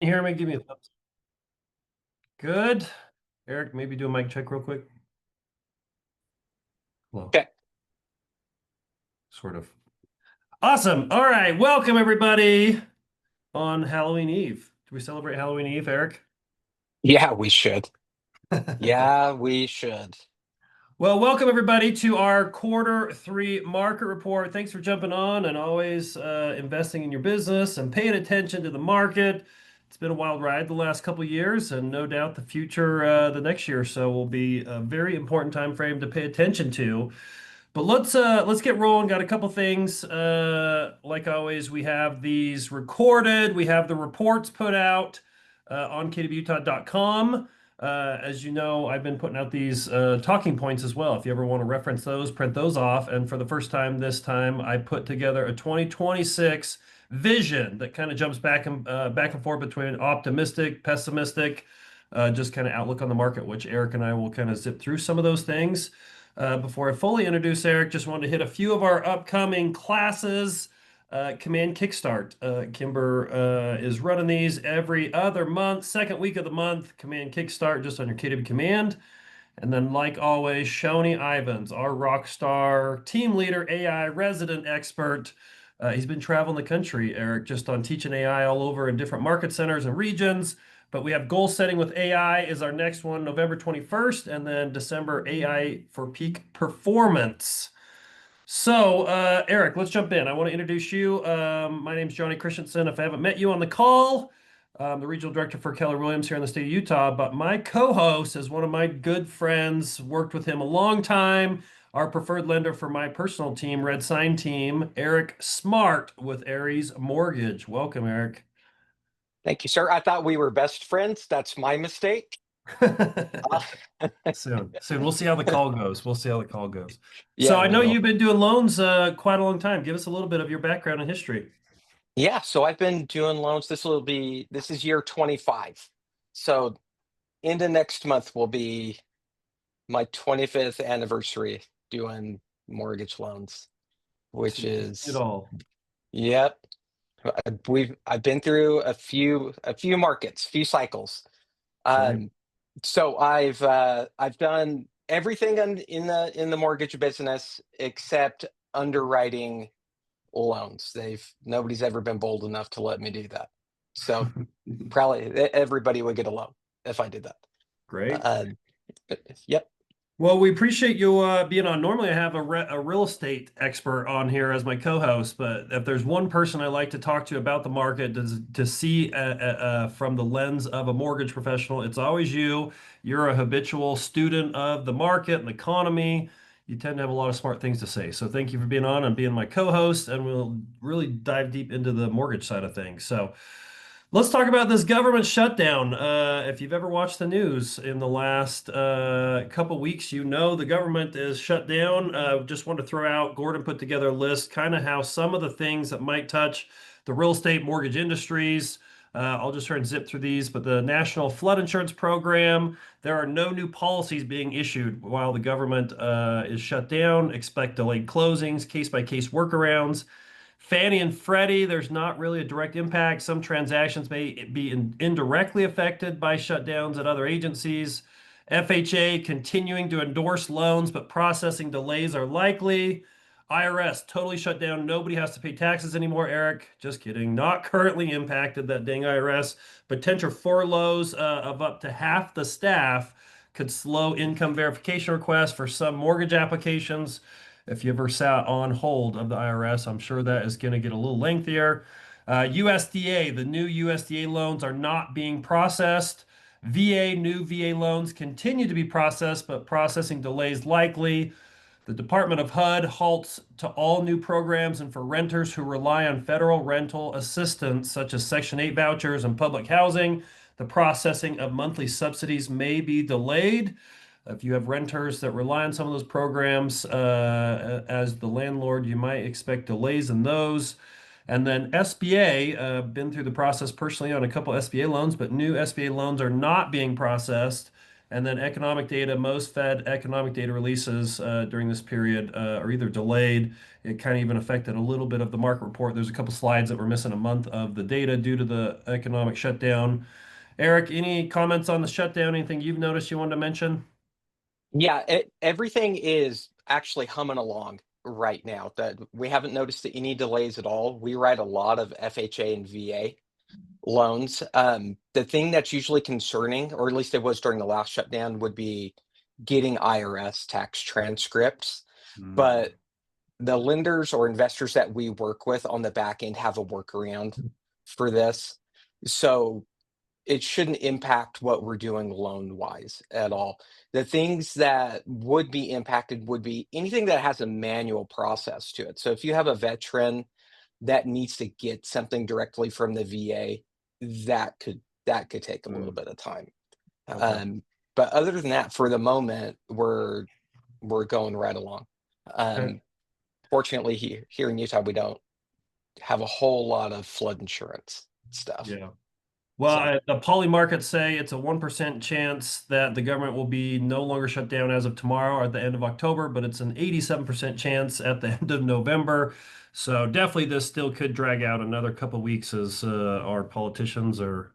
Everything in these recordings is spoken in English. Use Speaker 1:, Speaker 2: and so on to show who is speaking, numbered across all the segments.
Speaker 1: You hear me? Give me a thumbs. Good. Eric, maybe do a mic check real quick. Well,
Speaker 2: Okay.
Speaker 1: sort of. Awesome. All right. Welcome, everybody, on Halloween Eve. Do we celebrate Halloween Eve, Eric?
Speaker 2: Yeah, we should. Yeah, we should.
Speaker 1: Well, welcome, everybody, to our quarter 3 market report. Thanks for jumping on and always investing in your business and paying attention to the market. It's been a wild ride the last couple years, and no doubt the future, the next year or so, will be a very important time frame to pay attention to. But let's get rolling. Got a couple things. Like always, we have these recorded. We have the reports put out on kwutah.com. As you know, I've been putting out these talking points as well. If you ever want to reference those, print those off. And for the first time this time, I put together a 2026 vision that kind of jumps back and forth between optimistic, pessimistic, just kind of outlook on the market, which Eric and I will kind of zip through some of those things. Before I fully introduce Eric, just wanted to hit a few of our upcoming classes. Command Kickstart. Kimber is running these every other month, second week of the month. Command Kickstart just on your KW Command. And then, like always, Shoni Ivins, our rock star team leader, AI resident expert. He's been traveling the country, Eric, just on teaching AI all over in different market centers and regions. But we have goal setting with AI is our next one, November 21st, and then December AI for peak performance. So, Eric, let's jump in. I want to introduce you. My name's Johnny Christensen. If I haven't met you on the call, I'm the regional director for Keller Williams here in the state of Utah. But my co-host is one of my good friends, worked with him a long time. Our preferred lender for my personal team, Red Sign team, Eric Smart with Ares Mortgage. Welcome, Eric.
Speaker 2: Thank you, sir. I thought we were best friends. That's my mistake. Uh,
Speaker 1: Soon, soon. We'll see how the call goes. We'll see how the call goes. So
Speaker 2: yeah,
Speaker 1: I
Speaker 2: we
Speaker 1: know
Speaker 2: will.
Speaker 1: you've been doing loans quite a long time. Give us a little bit of your background and history.
Speaker 2: Yeah, so I've been doing loans. This is year 25. So into next month will be my 25th anniversary doing mortgage loans,
Speaker 1: So
Speaker 2: which
Speaker 1: you've seen it
Speaker 2: is,
Speaker 1: all.
Speaker 2: yep. I've been through a few markets, few cycles.
Speaker 1: Right.
Speaker 2: Um, so I've done everything in the mortgage business except underwriting loans. Nobody's ever been bold enough to let me do that. So probably everybody would get a loan if I did that.
Speaker 1: Great.
Speaker 2: Uh, yep.
Speaker 1: Well, we appreciate you being on. Normally, I have a real estate expert on here as my co-host, but if there's one person I like to talk to about the market to see from the lens of a mortgage professional, it's always you. You're a habitual student of the market and the economy. You tend to have a lot of smart things to say. So thank you for being on and being my co-host, and we'll really dive deep into the mortgage side of things. So. Let's talk about this government shutdown. If you've ever watched the news in the last couple weeks, you know the government is shut down. Just want to throw out, Gordon put together a list, kind of how some of the things that might touch the real estate mortgage industries. I'll just try and zip through these, but the National Flood Insurance Program, there are no new policies being issued while the government is shut down. Expect delayed closings, case-by-case workarounds. Fannie and Freddie, there's not really a direct impact. Some transactions may be indirectly affected by shutdowns at other agencies. FHA continuing to endorse loans, but processing delays are likely. IRS totally shut down. Nobody has to pay taxes anymore, Eric. Just kidding. Not currently impacted, that dang IRS. Potential furloughs of up to half the staff could slow income verification requests for some mortgage applications. If you ever sat on hold of the IRS, I'm sure that is going to get a little lengthier. USDA, the new USDA loans are not being processed. New VA loans continue to be processed, but processing delays likely. The Department of HUD halts to all new programs and for renters who rely on federal rental assistance, such as Section 8 vouchers and public housing. The processing of monthly subsidies may be delayed. If you have renters that rely on some of those programs as the landlord, you might expect delays in those. And then SBA, been through the process personally on a couple SBA loans, but new SBA loans are not being processed. And then economic data, most Fed economic data releases during this period are either delayed. It kind of even affected a little bit of the market report. There's a couple slides that were missing a month of the data due to the economic shutdown. Eric, any comments on the shutdown? Anything you've noticed you wanted to mention?
Speaker 2: Yeah, everything is actually humming along right now. That we haven't noticed any delays at all. We write a lot of FHA and VA loans. The thing that's usually concerning, or at least it was during the last shutdown, would be getting IRS tax transcripts.
Speaker 1: Hmm.
Speaker 2: But the lenders or investors that we work with on the back end have a workaround for this. So it shouldn't impact what we're doing loan wise at all. The things that would be impacted would be anything that has a manual process to it. So if you have a veteran that needs to get something directly from the VA, that could take a little
Speaker 1: Hmm.
Speaker 2: bit of time.
Speaker 1: Okay.
Speaker 2: Um, but other than that, for the moment, we're going right along.
Speaker 1: Okay.
Speaker 2: Um, Fortunately, here in Utah, we don't have a whole lot of flood insurance stuff.
Speaker 1: Yeah. Well,
Speaker 2: So
Speaker 1: the poly markets say it's a 1% chance that the government will be no longer shut down as of tomorrow or at the end of October, but it's an 87% chance at the end of November. So definitely this still could drag out another couple weeks as our politicians are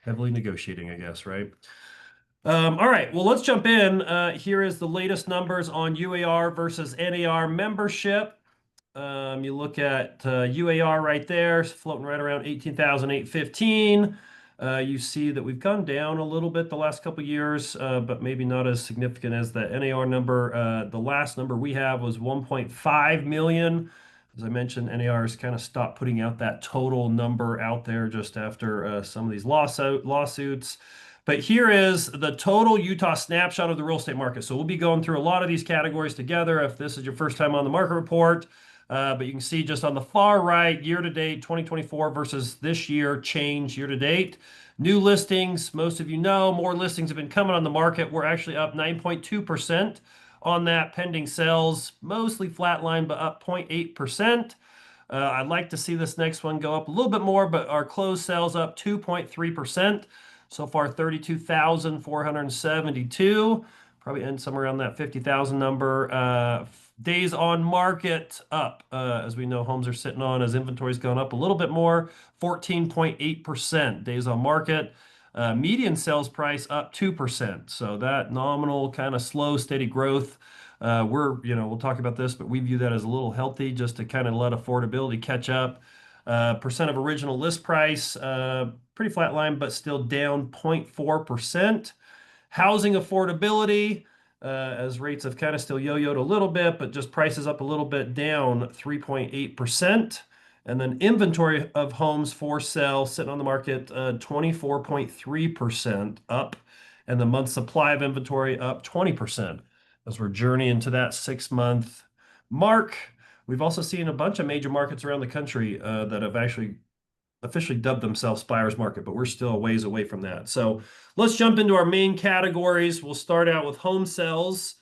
Speaker 1: heavily negotiating, I guess, right? All right, well, let's jump in. Here is the latest numbers on UAR versus NAR membership. You look at UAR right there, floating right around 18,815. You see that we've gone down a little bit the last couple of years, but maybe not as significant as the NAR number. The last number we have was 1.5 million. As I mentioned, NAR has kind of stopped putting out that total number out there just after some of these lawsuits. But here is the total Utah snapshot of the real estate market. So we'll be going through a lot of these categories together if this is your first time on the market report. But you can see just on the far right, year to date, 2024 versus this year, change year to date. New listings, most of you know, more listings have been coming on the market. We're actually up 9.2% on that. Pending sales, mostly flatline, but up 0.8%. I'd like to see this next one go up a little bit more, but our closed sales up 2.3%. So far, 32,472. Probably end somewhere around that 50,000 number. Days on market up. As we know, homes are sitting on as inventory's gone up a little bit more, 14.8% days on market. Median sales price up 2%. So that nominal kind of slow, steady growth. We'll talk about this, but we view that as a little healthy just to kind of let affordability catch up. Percent of original list price, pretty flat line, but still down 0.4%. Housing affordability, as rates have kind of still yo-yoed a little bit, but just prices up a little bit, down 3.8%. And then inventory of homes for sale sitting on the market, 24.3% up. And the month supply of inventory up 20% as we're journeying to that 6 month mark. We've also seen a bunch of major markets around the country that have actually officially dubbed themselves buyer's market, but we're still a ways away from that. So let's jump into our main categories. We'll start out with home sales.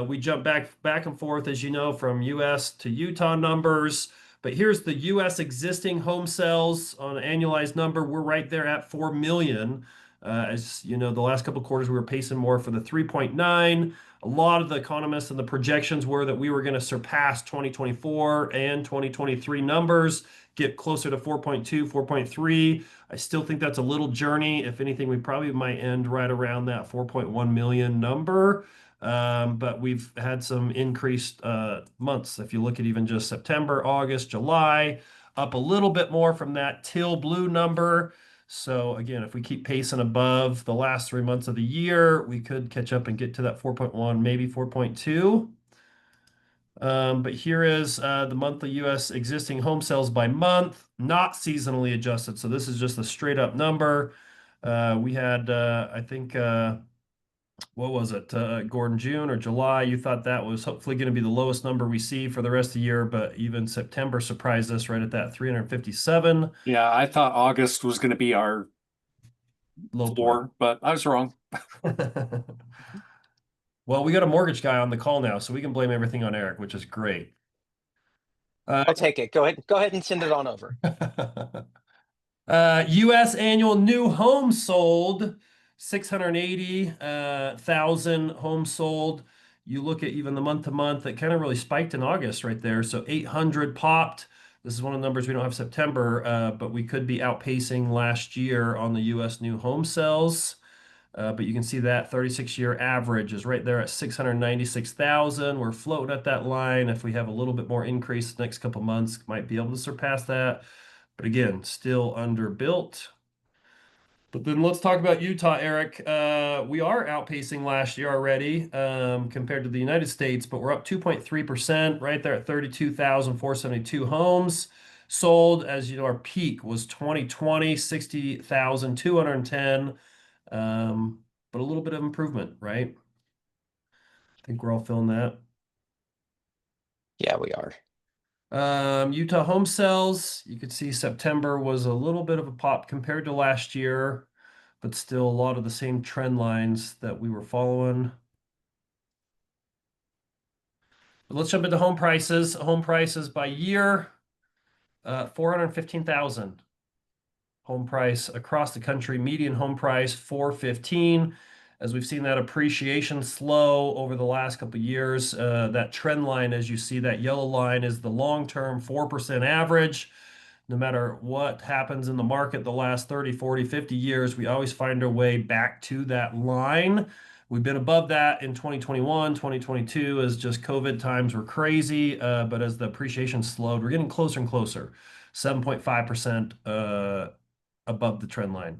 Speaker 1: We jump back and forth, as you know, from U.S. to Utah numbers. But here's the U.S. existing home sales on an annualized number. We're right there at 4 million. As you know, the last couple of quarters we were pacing more for the 3.9. A lot of the economists and the projections were that we were going to surpass 2024 and 2023 numbers, get closer to 4.2, 4.3. I still think that's a little journey. If anything, we probably might end right around that 4.1 million number. But we've had some increased months. If you look at even just September, August, July, up a little bit more from that teal blue number. So again, if we keep pacing above the last 3 months of the year, we could catch up and get to that 4.1, maybe 4.2. But here is the monthly U.S. existing home sales by month, not seasonally adjusted. So this is just a straight up number. We had, I think, what was it, Gordon, June or July? You thought that was hopefully going to be the lowest number we see for the rest of the year, but even September surprised us right at that 357
Speaker 3: Yeah, I thought August was going to be our
Speaker 1: low point.
Speaker 3: floor, but I was wrong.
Speaker 1: Well, we got a mortgage guy on the call now, so we can blame everything on Eric, which is great.
Speaker 2: I'll take it. Go ahead and send it on over.
Speaker 1: U.S. annual new homes sold 680,000 homes sold. You look at even the month to month, it kind of really spiked in August right there. So 800 popped. This is one of the numbers we don't have September, but we could be outpacing last year on the U.S. new home sales. But you can see that 36-year average is right there at 696,000. We're floating at that line. If we have a little bit more increase the next couple months, might be able to surpass that. But again, still underbuilt. But then let's talk about Utah, Eric. We are outpacing last year already compared to the United States, but we're up 2.3% right there at 32,472 homes sold. As you know, our peak was 2020, 60,210. But a little bit of improvement, right? I think we're all feeling that.
Speaker 2: Yeah, we are.
Speaker 1: Utah home sales, you could see September was a little bit of a pop compared to last year, but still a lot of the same trend lines that we were following. But let's jump into home prices. Home prices by year, 415,000. Home price across the country, median home price 415. As we've seen that appreciation slow over the last couple of years, that trend line, as you see, that yellow line is the long-term 4% average. No matter what happens in the market the last 30, 40, 50 years, we always find our way back to that line. We've been above that in 2021, 2022, as just COVID times were crazy. But as the appreciation slowed, we're getting closer and closer, 7.5% above the trend line.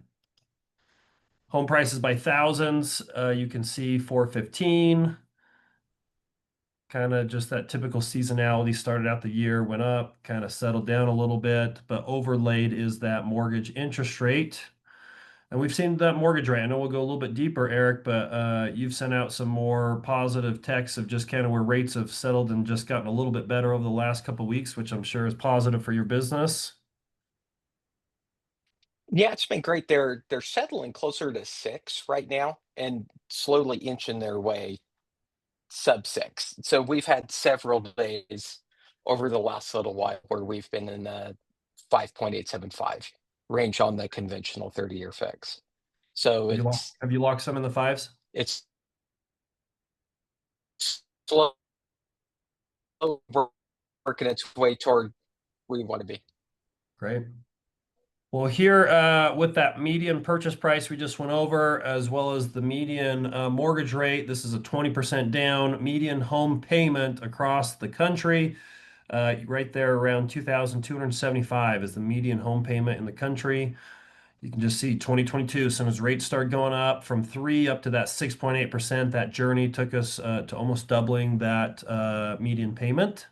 Speaker 1: Home prices by thousands, you can see 415. Kind of just that typical seasonality, started out the year, went up, kind of settled down a little bit, but overlaid is that mortgage interest rate. And we've seen that mortgage rate. I know we'll go a little bit deeper, Eric, but you've sent out some more positive texts of just kind of where rates have settled and just gotten a little bit better over the last couple of weeks, which I'm sure is positive for your business.
Speaker 2: Yeah, it's been great. They're settling closer to 6 right now and slowly inching their way sub 6. So we've had several days over the last little while where we've been in the 5.875 range on the conventional 30-year fix. So
Speaker 1: Have you locked some in the fives?
Speaker 2: it's slow working its way toward where we want to be.
Speaker 1: Great. Well, here with that median purchase price we just went over, as well as the median mortgage rate, this is a 20% down. Median home payment across the country, right there around 2,275 is the median home payment in the country. You can just see 2022, as soon as rates started going up from 3 up to that 6.8%, that journey took us to almost doubling that median payment.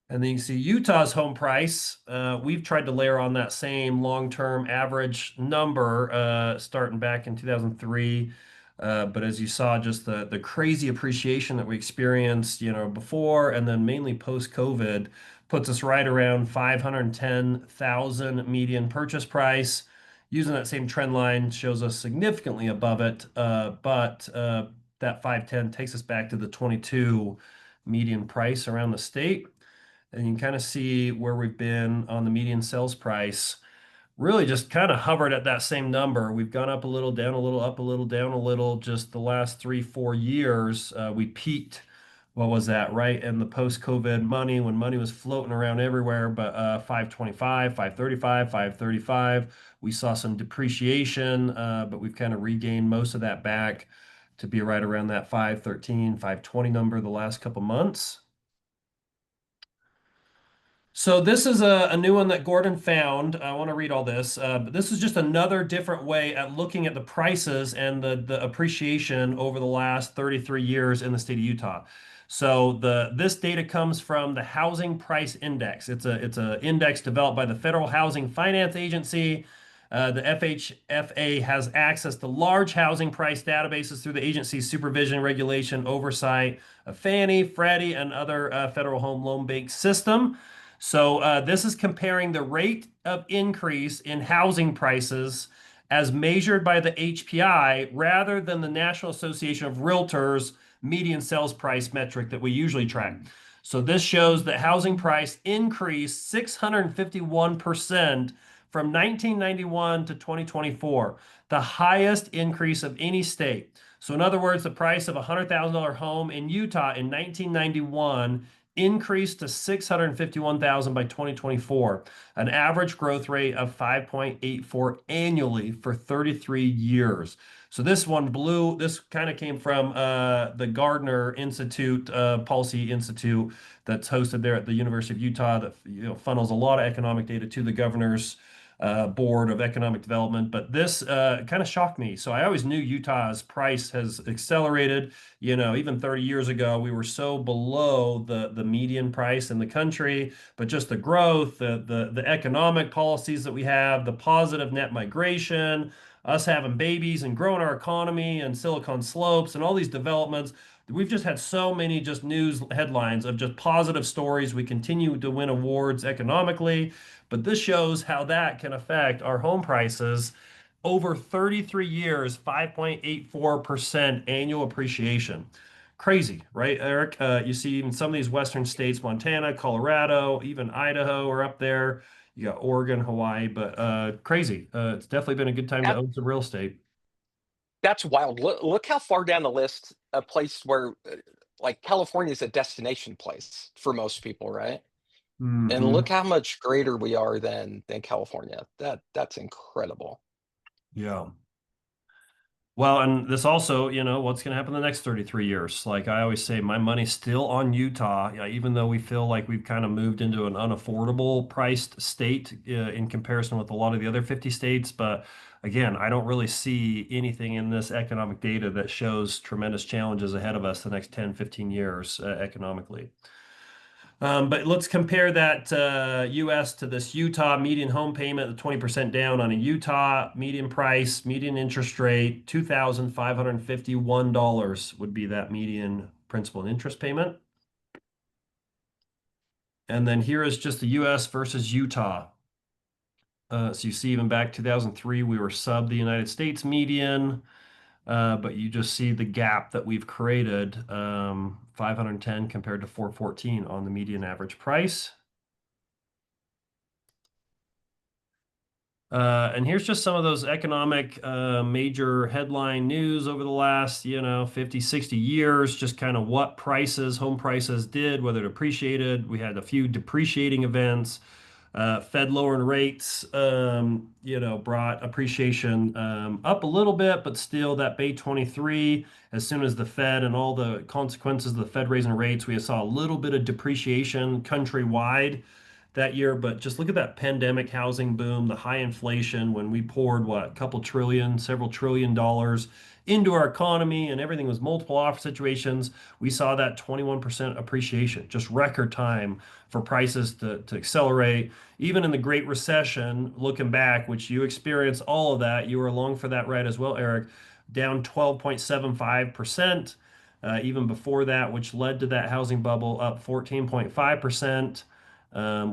Speaker 1: And then you can see Utah's home price. We've tried to layer on that same long-term average number starting back in 2003. But as you saw, just the crazy appreciation that we experienced, before and then mainly post-COVID puts us right around 510,000 median purchase price. Using that same trend line shows us significantly above it. But that 510 takes us back to the 22 median price around the state. And you can kind of see where we've been on the median sales price. Really just kind of hovered at that same number. We've gone up a little, down a little, up a little, down a little. Just the last 3-4 years, we peaked. What was that? Right in the post-COVID money, when money was floating around everywhere, but 525, 535, 535. We saw some depreciation, but we've kind of regained most of that back to be right around that 513, 520 number the last couple months. So this is a new one that Gordon found. I want to read all this, but this is just another different way at looking at the prices and the appreciation over the last 33 years in the state of Utah. So this data comes from the Housing Price Index. It's a index developed by the Federal Housing Finance Agency. The FHFA has access to large housing price databases through the agency's supervision, regulation, oversight of Fannie, Freddie, and other federal home loan bank system. So this is comparing the rate of increase in housing prices as measured by the HPI rather than the National Association of Realtors median sales price metric that we usually track. So this shows that housing price increased 651% from 1991 to 2024, the highest increase of any state. So in other words, the price of a $100,000 home in Utah in 1991 increased to 651,000 by 2024, an average growth rate of 5.84 annually for 33 years. So this one blew, this kind of came from the Gardner Institute, Policy Institute, that's hosted there at the University of Utah, that funnels a lot of economic data to the governor's Board of Economic Development. But this kind of shocked me. So I always knew Utah's price has accelerated. Even 30 years ago, we were so below the median price in the country, but just the growth, the economic policies that we have, the positive net migration, us having babies and growing our economy and Silicon Slopes and all these developments. We've just had so many just news headlines of just positive stories. We continue to win awards economically, but this shows how that can affect our home prices. Over 33 years, 5.84% annual appreciation. Crazy, right, Eric? You see even some of these Western states, Montana, Colorado, even Idaho are up there. You got Oregon, Hawaii, but crazy. It's definitely been a good time to
Speaker 2: That,
Speaker 1: own some real estate.
Speaker 2: that's wild. Look how far down the list a place where like California is a destination place for most people, right? And
Speaker 1: Hmm.
Speaker 2: look how much greater we are than California. That's incredible.
Speaker 1: Yeah. Well, and this also, what's going to happen the next 33 years? Like I always say, my money's still on Utah, yeah, even though we feel like we've kind of moved into an unaffordable priced state in comparison with a lot of the other 50 states. But again, I don't really see anything in this economic data that shows tremendous challenges ahead of us the next 10, 15 years economically. But let's compare that US to this Utah median home payment, the 20% down on a Utah median price, median interest rate, $2,551 would be that median principal and interest payment. And then here is just the US versus Utah. So you see, even back 2003, we were sub the United States median. But you just see the gap that we've created, 510 compared to 414 on the median average price. And here's just some of those economic major headline news over the last, 50, 60 years, just kind of what home prices did, whether it appreciated. We had a few depreciating events. Fed lowering rates, brought appreciation up a little bit, but still that Bay 23, as soon as the Fed and all the consequences of the Fed raising rates, we saw a little bit of depreciation countrywide that year. But just look at that pandemic housing boom, the high inflation when we poured a couple trillion, several trillion dollars into our economy and everything was multiple offer situations. We saw that 21% appreciation, just record time for prices to accelerate. Even in the Great Recession, looking back, which you experienced all of that, you were along for that ride as well, Eric, down 12.75%. Even before that, which led to that housing bubble, up 14.5%.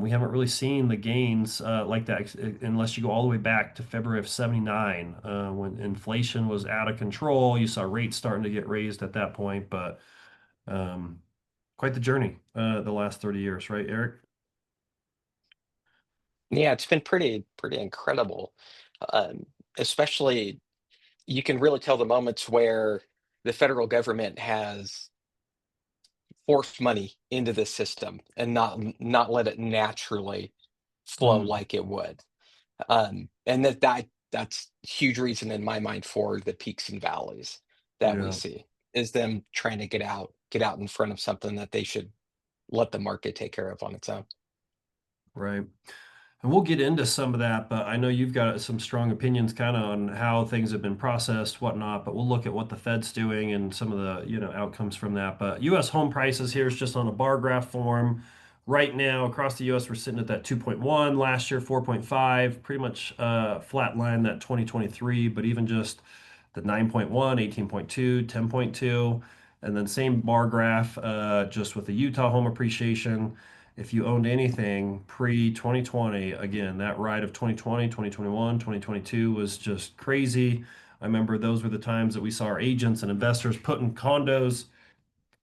Speaker 1: We haven't really seen the gains like that unless you go all the way back to February of 79 when inflation was out of control. You saw rates starting to get raised at that point, but quite the journey the last 30 years, right, Eric?
Speaker 2: Yeah, it's been pretty incredible. Um, Especially you can really tell the moments where the federal government has forced money into the system and not let it naturally flow
Speaker 1: Mm,
Speaker 2: like it would. And that's huge reason in my mind for the peaks and valleys that we
Speaker 1: yeah,
Speaker 2: see is them trying to get out in front of something that they should let the market take care of on its own.
Speaker 1: right. And we'll get into some of that, but I know you've got some strong opinions kind of on how things have been processed, whatnot, but we'll look at what the Fed's doing and some of the, outcomes from that. But US home prices here is just on a bar graph form. Right now, across the US, we're sitting at that 2.1, last year 4.5, pretty much flat line that 2023, but even just the 9.1, 18.2, 10.2, and then same bar graph just with the Utah home appreciation. If you owned anything pre 2020, again, that ride of 2020, 2021, 2022 was just crazy. I remember those were the times that we saw our agents and investors putting condos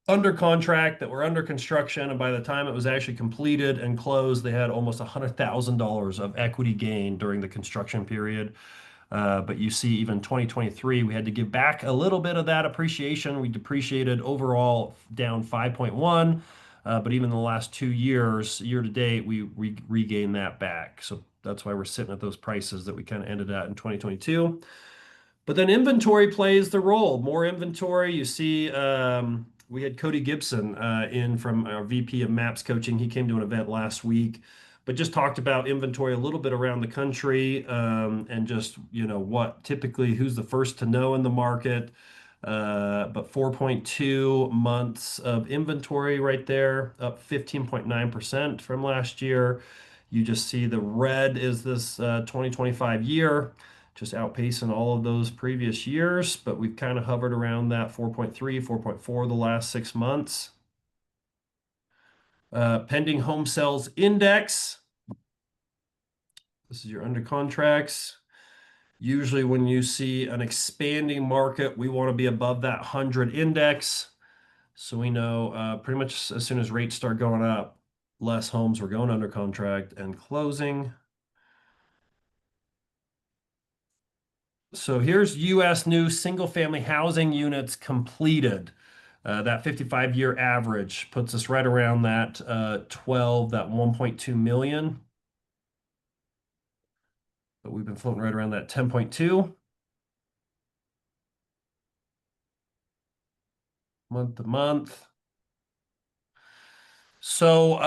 Speaker 1: under contract that were under construction, and by the time it was actually completed and closed, they had almost $100,000 of equity gain during the construction period. But you see, even 2023, we had to give back a little bit of that appreciation. We depreciated overall down 5.1, but even in the last 2 years, year to date, we regained that back. So that's why we're sitting at those prices that we kind of ended at in 2022. But then inventory plays the role. More inventory. You see, we had Cody Gibson in from our VP of Maps Coaching. He came to an event last week, but just talked about inventory a little bit around the country, and just, what typically who's the first to know in the market. But 4.2 months of inventory right there, up 15.9% from last year. You just see the red is this 2025 year, just outpacing all of those previous years, but we've kind of hovered around that 4.3, 4.4 the last 6 months. Pending home sales index. This is your under contracts. Usually when you see an expanding market, we want to be above that 100 index. So we know pretty much as soon as rates start going up, less homes were going under contract and closing. So here's U.S. new single-family housing units completed. That 55-year average puts us right around that 1.2 million. But we've been floating right around that 10.2. Month to month. So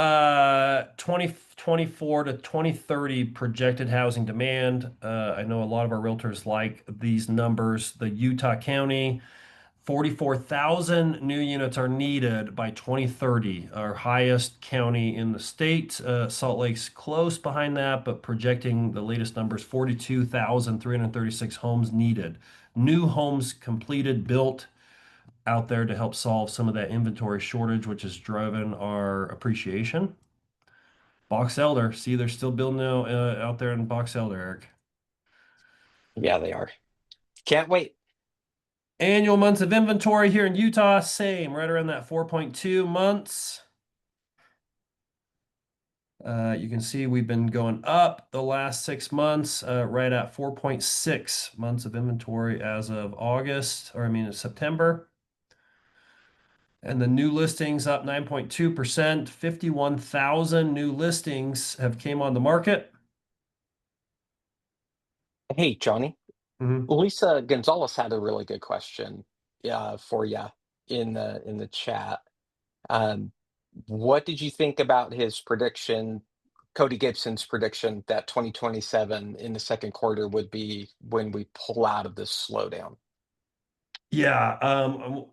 Speaker 1: 2024 to 2030 projected housing demand. I know a lot of our realtors like these numbers. The Utah County, 44,000 new units are needed by 2030, our highest county in the state. Salt Lake's close behind that, but projecting the latest numbers, 42,336 homes needed. New homes completed, built out there to help solve some of that inventory shortage, which has driven our appreciation. Box Elder, see, they're still building out there in Box Elder, Eric.
Speaker 2: Yeah, they are. Can't wait.
Speaker 1: Annual months of inventory here in Utah, same, right around that 4.2 months. You can see we've been going up the last 6 months, right at 4.6 months of inventory as of September. And the new listings up 9.2%. 51,000 new listings have came on the market.
Speaker 2: Hey, Johnny.
Speaker 1: Mhm.
Speaker 2: Lisa Gonzalez had a really good question for you in the chat. What did you think about his prediction, Cody Gibson's prediction that 2027 in the second quarter would be when we pull out of this slowdown?
Speaker 1: Yeah,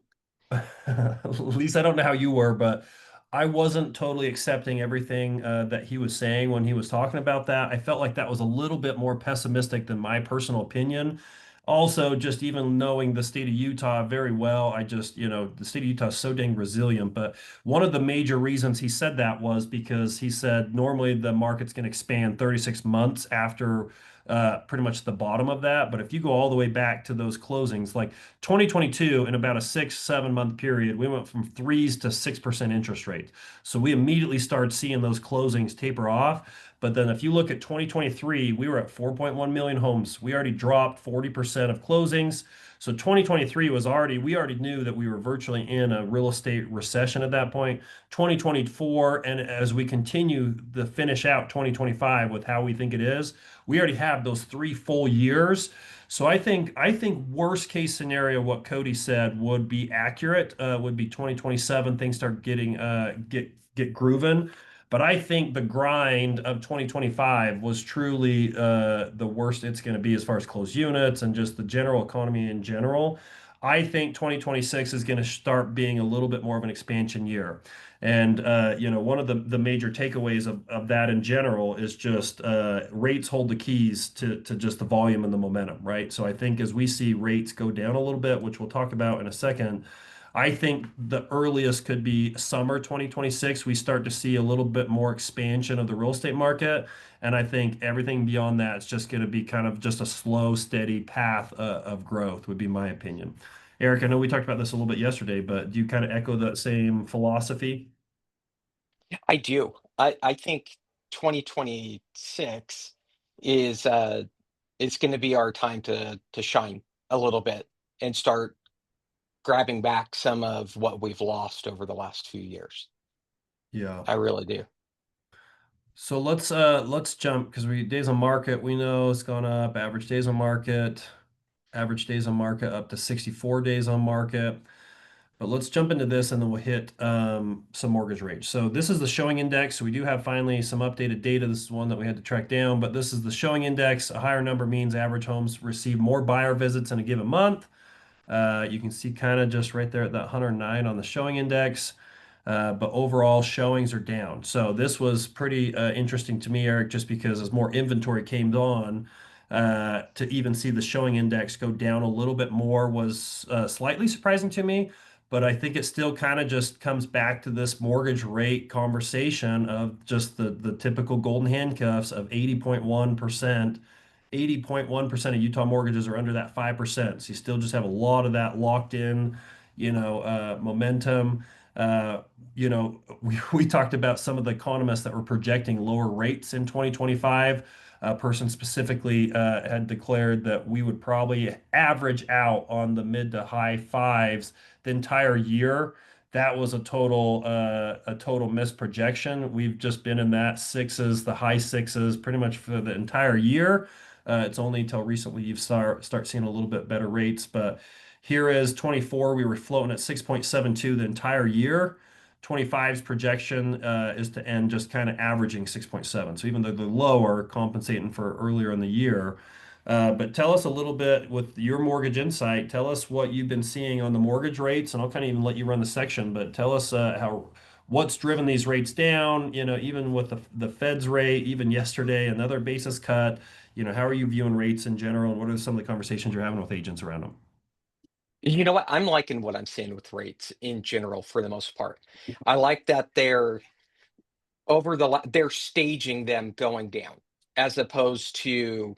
Speaker 1: at least I don't know how you were, but I wasn't totally accepting everything that he was saying when he was talking about that. I felt like that was a little bit more pessimistic than my personal opinion. Also, just even knowing the state of Utah very well, the state of Utah is so dang resilient. But one of the major reasons he said that was because he said normally the market's going to expand 36 months after pretty much the bottom of that. But if you go all the way back to those closings, like 2022, in about a 6-7 month period, we went from 3s to 6% interest rates. So we immediately started seeing those closings taper off. But then if you look at 2023, we were at 4.1 million homes. We already dropped 40% of closings. So 2023 we already knew that we were virtually in a real estate recession at that point. 2024, and as we continue to finish out 2025 with how we think it is, we already have those 3 full years. So I think worst case scenario, what Cody said would be accurate, would be 2027, things start getting get grooving. But I think the grind of 2025 was truly the worst it's going to be as far as closed units and just the general economy in general. I think 2026 is going to start being a little bit more of an expansion year. And one of the major takeaways of that in general is just rates hold the keys to just the volume and the momentum, right? So I think as we see rates go down a little bit, which we'll talk about in a second, I think the earliest could be summer 2026. We start to see a little bit more expansion of the real estate market. And I think everything beyond that is just going to be kind of just a slow, steady path of growth, would be my opinion. Eric, I know we talked about this a little bit yesterday, but do you kind of echo that same philosophy?
Speaker 2: I do. I think 2026 is it's going to be our time to shine a little bit and start grabbing back some of what we've lost over the last few years.
Speaker 1: Yeah.
Speaker 2: I really do.
Speaker 1: So let's jump because we days on market we know it's gone up. Average days on market up to 64 days on market. But let's jump into this and then we'll hit some mortgage rates. So this is the showing index. So we do have finally some updated data. This is one that we had to track down, but this is the showing index. A higher number means average homes receive more buyer visits in a given month. You can see kind of just right there at that 109 on the showing index. But overall showings are down. So this was pretty interesting to me, Eric, just because as more inventory came on, to even see the showing index go down a little bit more was slightly surprising to me. But I think it still kind of just comes back to this mortgage rate conversation of just the typical golden handcuffs of 80.1%. 80.1% of Utah mortgages are under that 5%. So you still just have a lot of that locked in, momentum. Uh, we talked about some of the economists that were projecting lower rates in 2025. A person specifically had declared that we would probably average out on the mid to high fives the entire year. That was a total misprojection. We've just been in that sixes, the high sixes, pretty much for the entire year. It's only until recently you've start seeing a little bit better rates, but here is 24. We were floating at 6.72 the entire year. 25's projection is to end just kind of averaging 6.7. So even though they're lower, compensating for earlier in the year. But tell us a little bit with your mortgage insight. Tell us what you've been seeing on the mortgage rates, and I'll kind of even let you run the section. But tell us how what's driven these rates down. Even with the Fed's rate, even yesterday, another basis cut. How are you viewing rates in general, and what are some of the conversations you're having with agents around them?
Speaker 2: You know what? I'm liking what I'm seeing with rates in general for the most part. I like that they're staging them going down as opposed to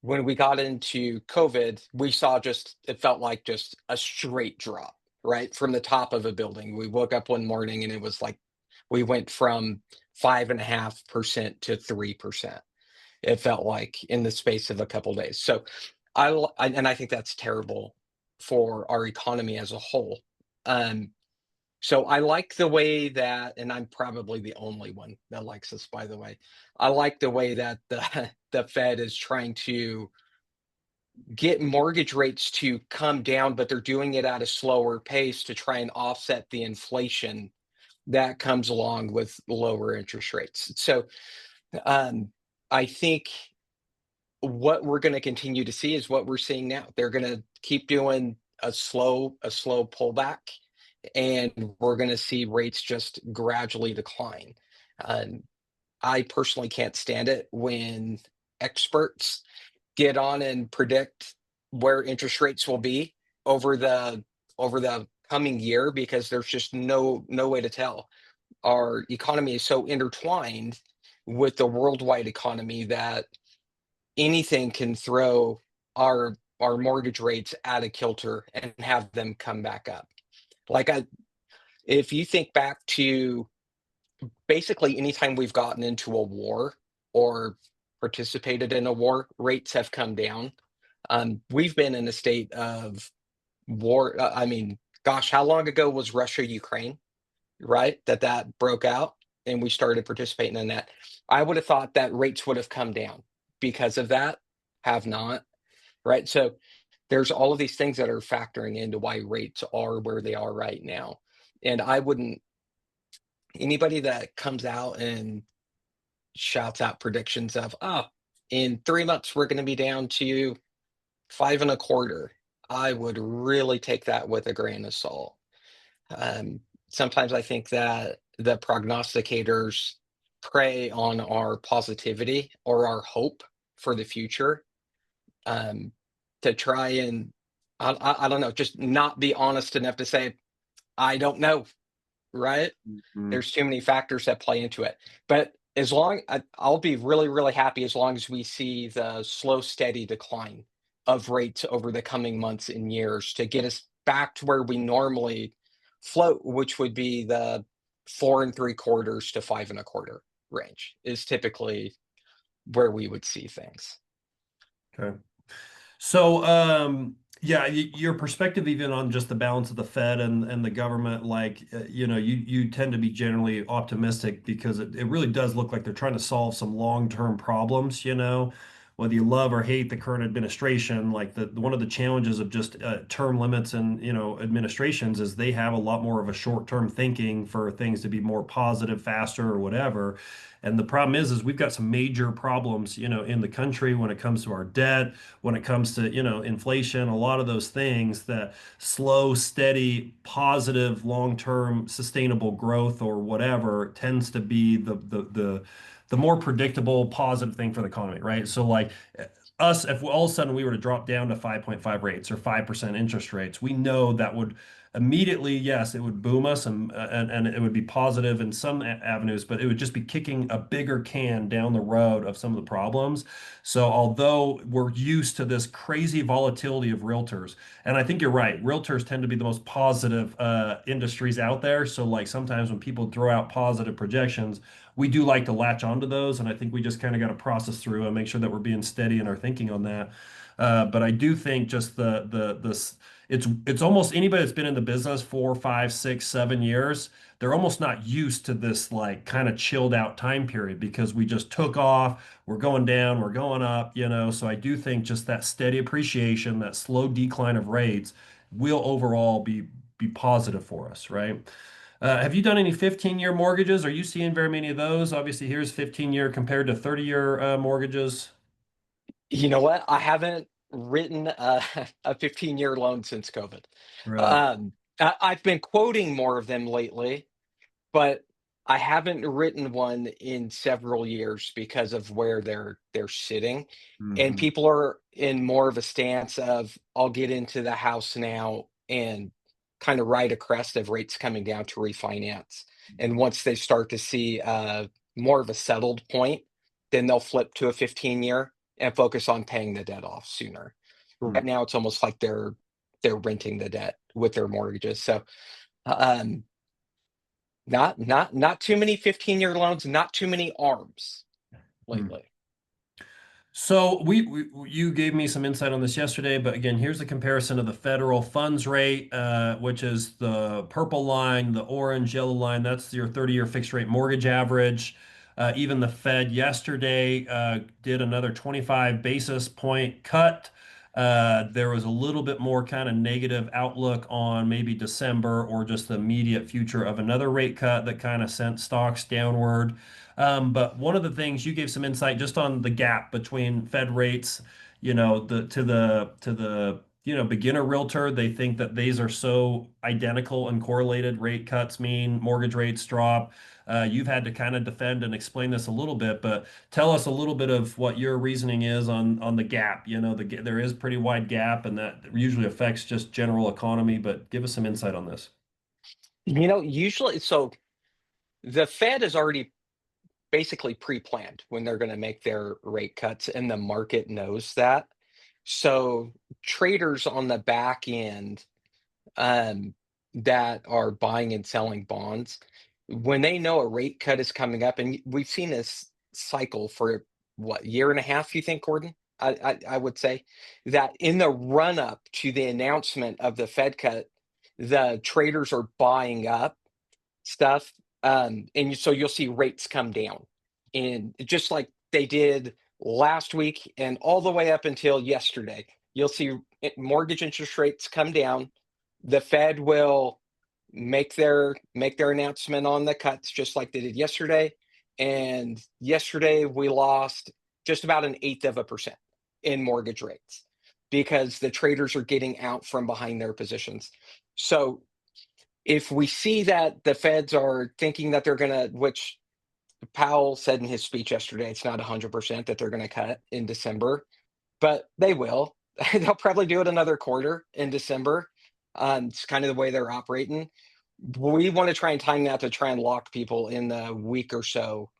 Speaker 2: when we got into COVID, we saw just it felt like just a straight drop, right? From the top of a building. We woke up one morning and it was like we went from 5.5% to 3%. It felt like in the space of a couple days. So and I think that's terrible for our economy as a whole. Um, so I like the way that, and I'm probably the only one that likes this, by the way. I like the way that the the Fed is trying to get mortgage rates to come down, but they're doing it at a slower pace to try and offset the inflation that comes along with lower interest rates. So um, I think what we're going to continue to see is what we're seeing now. They're going to keep doing a slow pullback, and we're going to see rates just gradually decline. Um, I personally can't stand it when experts get on and predict where interest rates will be over the coming year because there's just no way to tell. Our economy is so intertwined with the worldwide economy that anything can throw our mortgage rates out of kilter and have them come back up. Like if you think back to basically anytime we've gotten into a war or participated in a war, rates have come down. We've been in a state of war. I mean, gosh, how long ago was Russia Ukraine? Right, that broke out, and we started participating in that. I would have thought that rates would have come down because of that. Have not. Right. So there's all of these things that are factoring into why rates are where they are right now. And I wouldn't anybody that comes out and shouts out predictions of, oh, in 3 months we're going to be down to five and a quarter. I would really take that with a grain of salt. Sometimes I think that the prognosticators prey on our positivity or our hope for the future, um, to try and I don't know, just not be honest enough to say, I don't know, right?
Speaker 3: Mhm.
Speaker 2: There's too many factors that play into it. But I'll be really, really happy as long as we see the slow, steady decline of rates over the coming months and years to get us back to where we normally float, which would be the 4 3/4 to 5 1/4 range is typically where we would see things.
Speaker 1: Okay. So, yeah, your perspective even on just the balance of the Fed and the government, like, you tend to be generally optimistic because it really does look like they're trying to solve some long-term problems, whether you love or hate the current administration, like one of the challenges of just term limits and, administrations is they have a lot more of a short-term thinking for things to be more positive, faster, or whatever. And the problem is we've got some major problems, in the country when it comes to our debt, when it comes to, inflation, a lot of those things that slow, steady, positive, long-term, sustainable growth or whatever tends to be the more predictable, positive thing for the economy, right? So like us, if all of a sudden we were to drop down to 5.5 rates or 5% interest rates, we know that would immediately, yes, it would boom us and it would be positive in some avenues, but it would just be kicking a bigger can down the road of some of the problems. So although we're used to this crazy volatility of realtors, and I think you're right, realtors tend to be the most positive industries out there. So like sometimes when people throw out positive projections, we do like to latch onto those, and I think we just kind of got to process through and make sure that we're being steady in our thinking on that. But I do think just it's almost anybody that's been in the business 4, 5, 6, 7 years, they're almost not used to this like kind of chilled out time period because we just took off, we're going down, we're going up, So I do think just that steady appreciation, that slow decline of rates will overall be positive for us, right? Have you done any 15-year mortgages? Are you seeing very many of those? Obviously, here's 15-year compared to 30-year mortgages.
Speaker 2: You know what? I haven't written a 15-year loan since COVID.
Speaker 1: Really?
Speaker 2: I've been quoting more of them lately, but I haven't written one in several years because of where they're sitting. And
Speaker 1: Mhm.
Speaker 2: people are in more of a stance of I'll get into the house now and kind of ride a crest of rates coming down to refinance. And once they start to see more of a settled point, then they'll flip to a 15-year and focus on paying the debt off sooner.
Speaker 1: Hmm.
Speaker 2: Right now, it's almost like they're renting the debt with their mortgages. So um, not too many 15-year loans, not too many arms
Speaker 1: Hmm.
Speaker 2: lately.
Speaker 1: So you gave me some insight on this yesterday, but again, here's the comparison of the federal funds rate, which is the purple line, the orange, yellow line. That's your 30-year fixed rate mortgage average. Even the Fed yesterday did another 25 basis point cut. There was a little bit more kind of negative outlook on maybe December or just the immediate future of another rate cut that kind of sent stocks downward. But one of the things you gave some insight just on the gap between Fed rates, to the beginner realtor, they think that these are so identical and correlated. Rate cuts mean mortgage rates drop. You've had to kind of defend and explain this a little bit, but tell us a little bit of what your reasoning is on the gap. There is pretty wide gap, and that usually affects just general economy. But give us some insight on this.
Speaker 2: Usually, so the Fed is already basically pre-planned when they're going to make their rate cuts, and the market knows that. So traders on the back end um, that are buying and selling bonds, when they know a rate cut is coming up, and we've seen this cycle for what, year and a half, you think, Gordon? I would say that in the run up to the announcement of the Fed cut, the traders are buying up stuff. So you'll see rates come down. And just like they did last week and all the way up until yesterday, you'll see mortgage interest rates come down. The Fed will make their announcement on the cuts just like they did yesterday. And yesterday we lost just about 1/8% in mortgage rates because the traders are getting out from behind their positions. So if we see that the Feds are thinking that they're going to, which Powell said in his speech yesterday, it's not 100% that they're going to cut in December, but they will. They'll probably do it another quarter in December. It's kind of the way they're operating. We want to try and time that to try and lock people in the week or so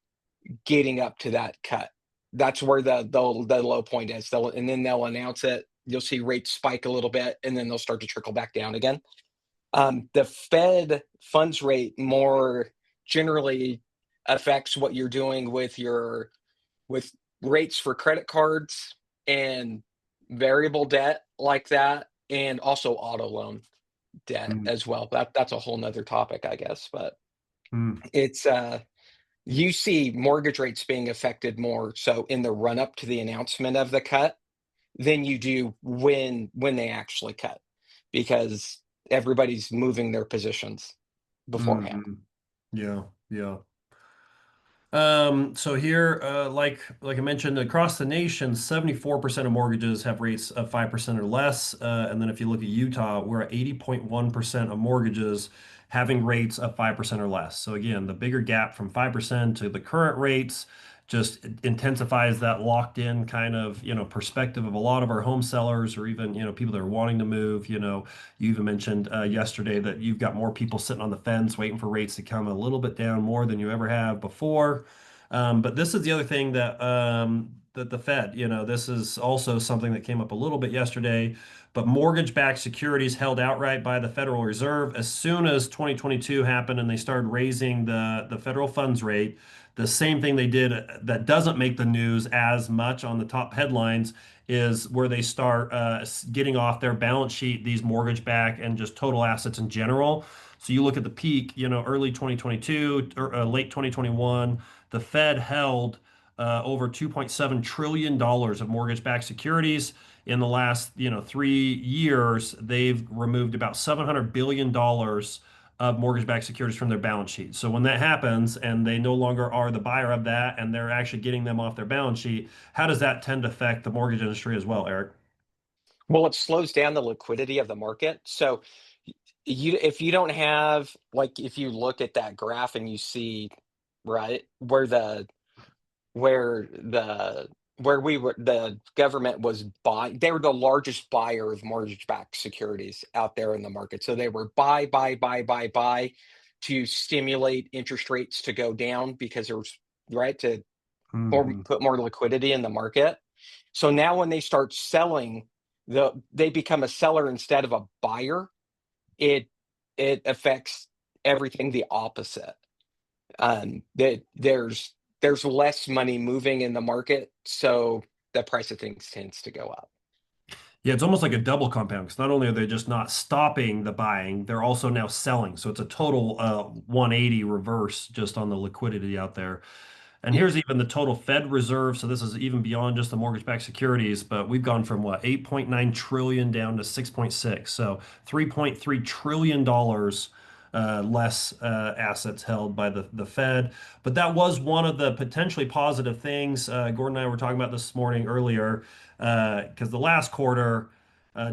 Speaker 2: getting up to that cut. That's where the low point is. And then they'll announce it you'll see rates spike a little bit, and then they'll start to trickle back down again. The Fed funds rate more generally affects what you're doing with rates for credit cards and variable debt like that, and also auto loan debt
Speaker 1: Mm.
Speaker 2: as well. That's a whole nother topic, I guess. But
Speaker 1: Mm.
Speaker 2: it's you see mortgage rates being affected more so in the run up to the announcement of the cut than you do when they actually cut, because everybody's moving their positions beforehand.
Speaker 1: Mhm. Yeah, yeah. So here, like I mentioned, across the nation, 74% of mortgages have rates of 5% or less. And then if you look at Utah, we're at 80.1% of mortgages having rates of 5% or less. So again, the bigger gap from 5% to the current rates just intensifies that locked in kind of, perspective of a lot of our home sellers, or even, people that are wanting to move. You even mentioned yesterday that you've got more people sitting on the fence waiting for rates to come a little bit down more than you ever have before. But this is the other thing that the Fed, this is also something that came up a little bit yesterday. But mortgage-backed securities held outright by the Federal Reserve as soon as 2022 happened and they started raising the federal funds rate. The same thing they did that doesn't make the news as much on the top headlines is where they start getting off their balance sheet these mortgage back and just total assets in general. So you look at the peak, early 2022 or late 2021, the Fed held over $2.7 trillion of mortgage-backed securities. In the last, 3 years, they've removed about $700 billion of mortgage-backed securities from their balance sheet. So when that happens and they no longer are the buyer of that and they're actually getting them off their balance sheet, how does that tend to affect the mortgage industry as well, Eric?
Speaker 2: Well, it slows down the liquidity of the market. So if you don't have, like, if you look at that graph and you see, right, where the the government was buying, they were the largest buyer of mortgage-backed securities out there in the market. So they were buy to stimulate interest rates to go down because there was, right, to
Speaker 1: Mhm.
Speaker 2: put more liquidity in the market. So now when they start selling, they become a seller instead of a buyer. It it affects everything the opposite. That there's less money moving in the market, so the price of things tends to go up.
Speaker 1: Yeah, it's almost like a double compound because not only are they just not stopping the buying, they're also now selling. So it's a total 180 reverse just on the liquidity out there. And
Speaker 2: Yeah.
Speaker 1: here's even the total Fed reserve. So this is even beyond just the mortgage-backed securities, but we've gone from what, 8.9 trillion down to 6.6. So $3.3 trillion less assets held by the Fed. But that was one of the potentially positive things. Gordon and I were talking about this morning earlier, because the last quarter,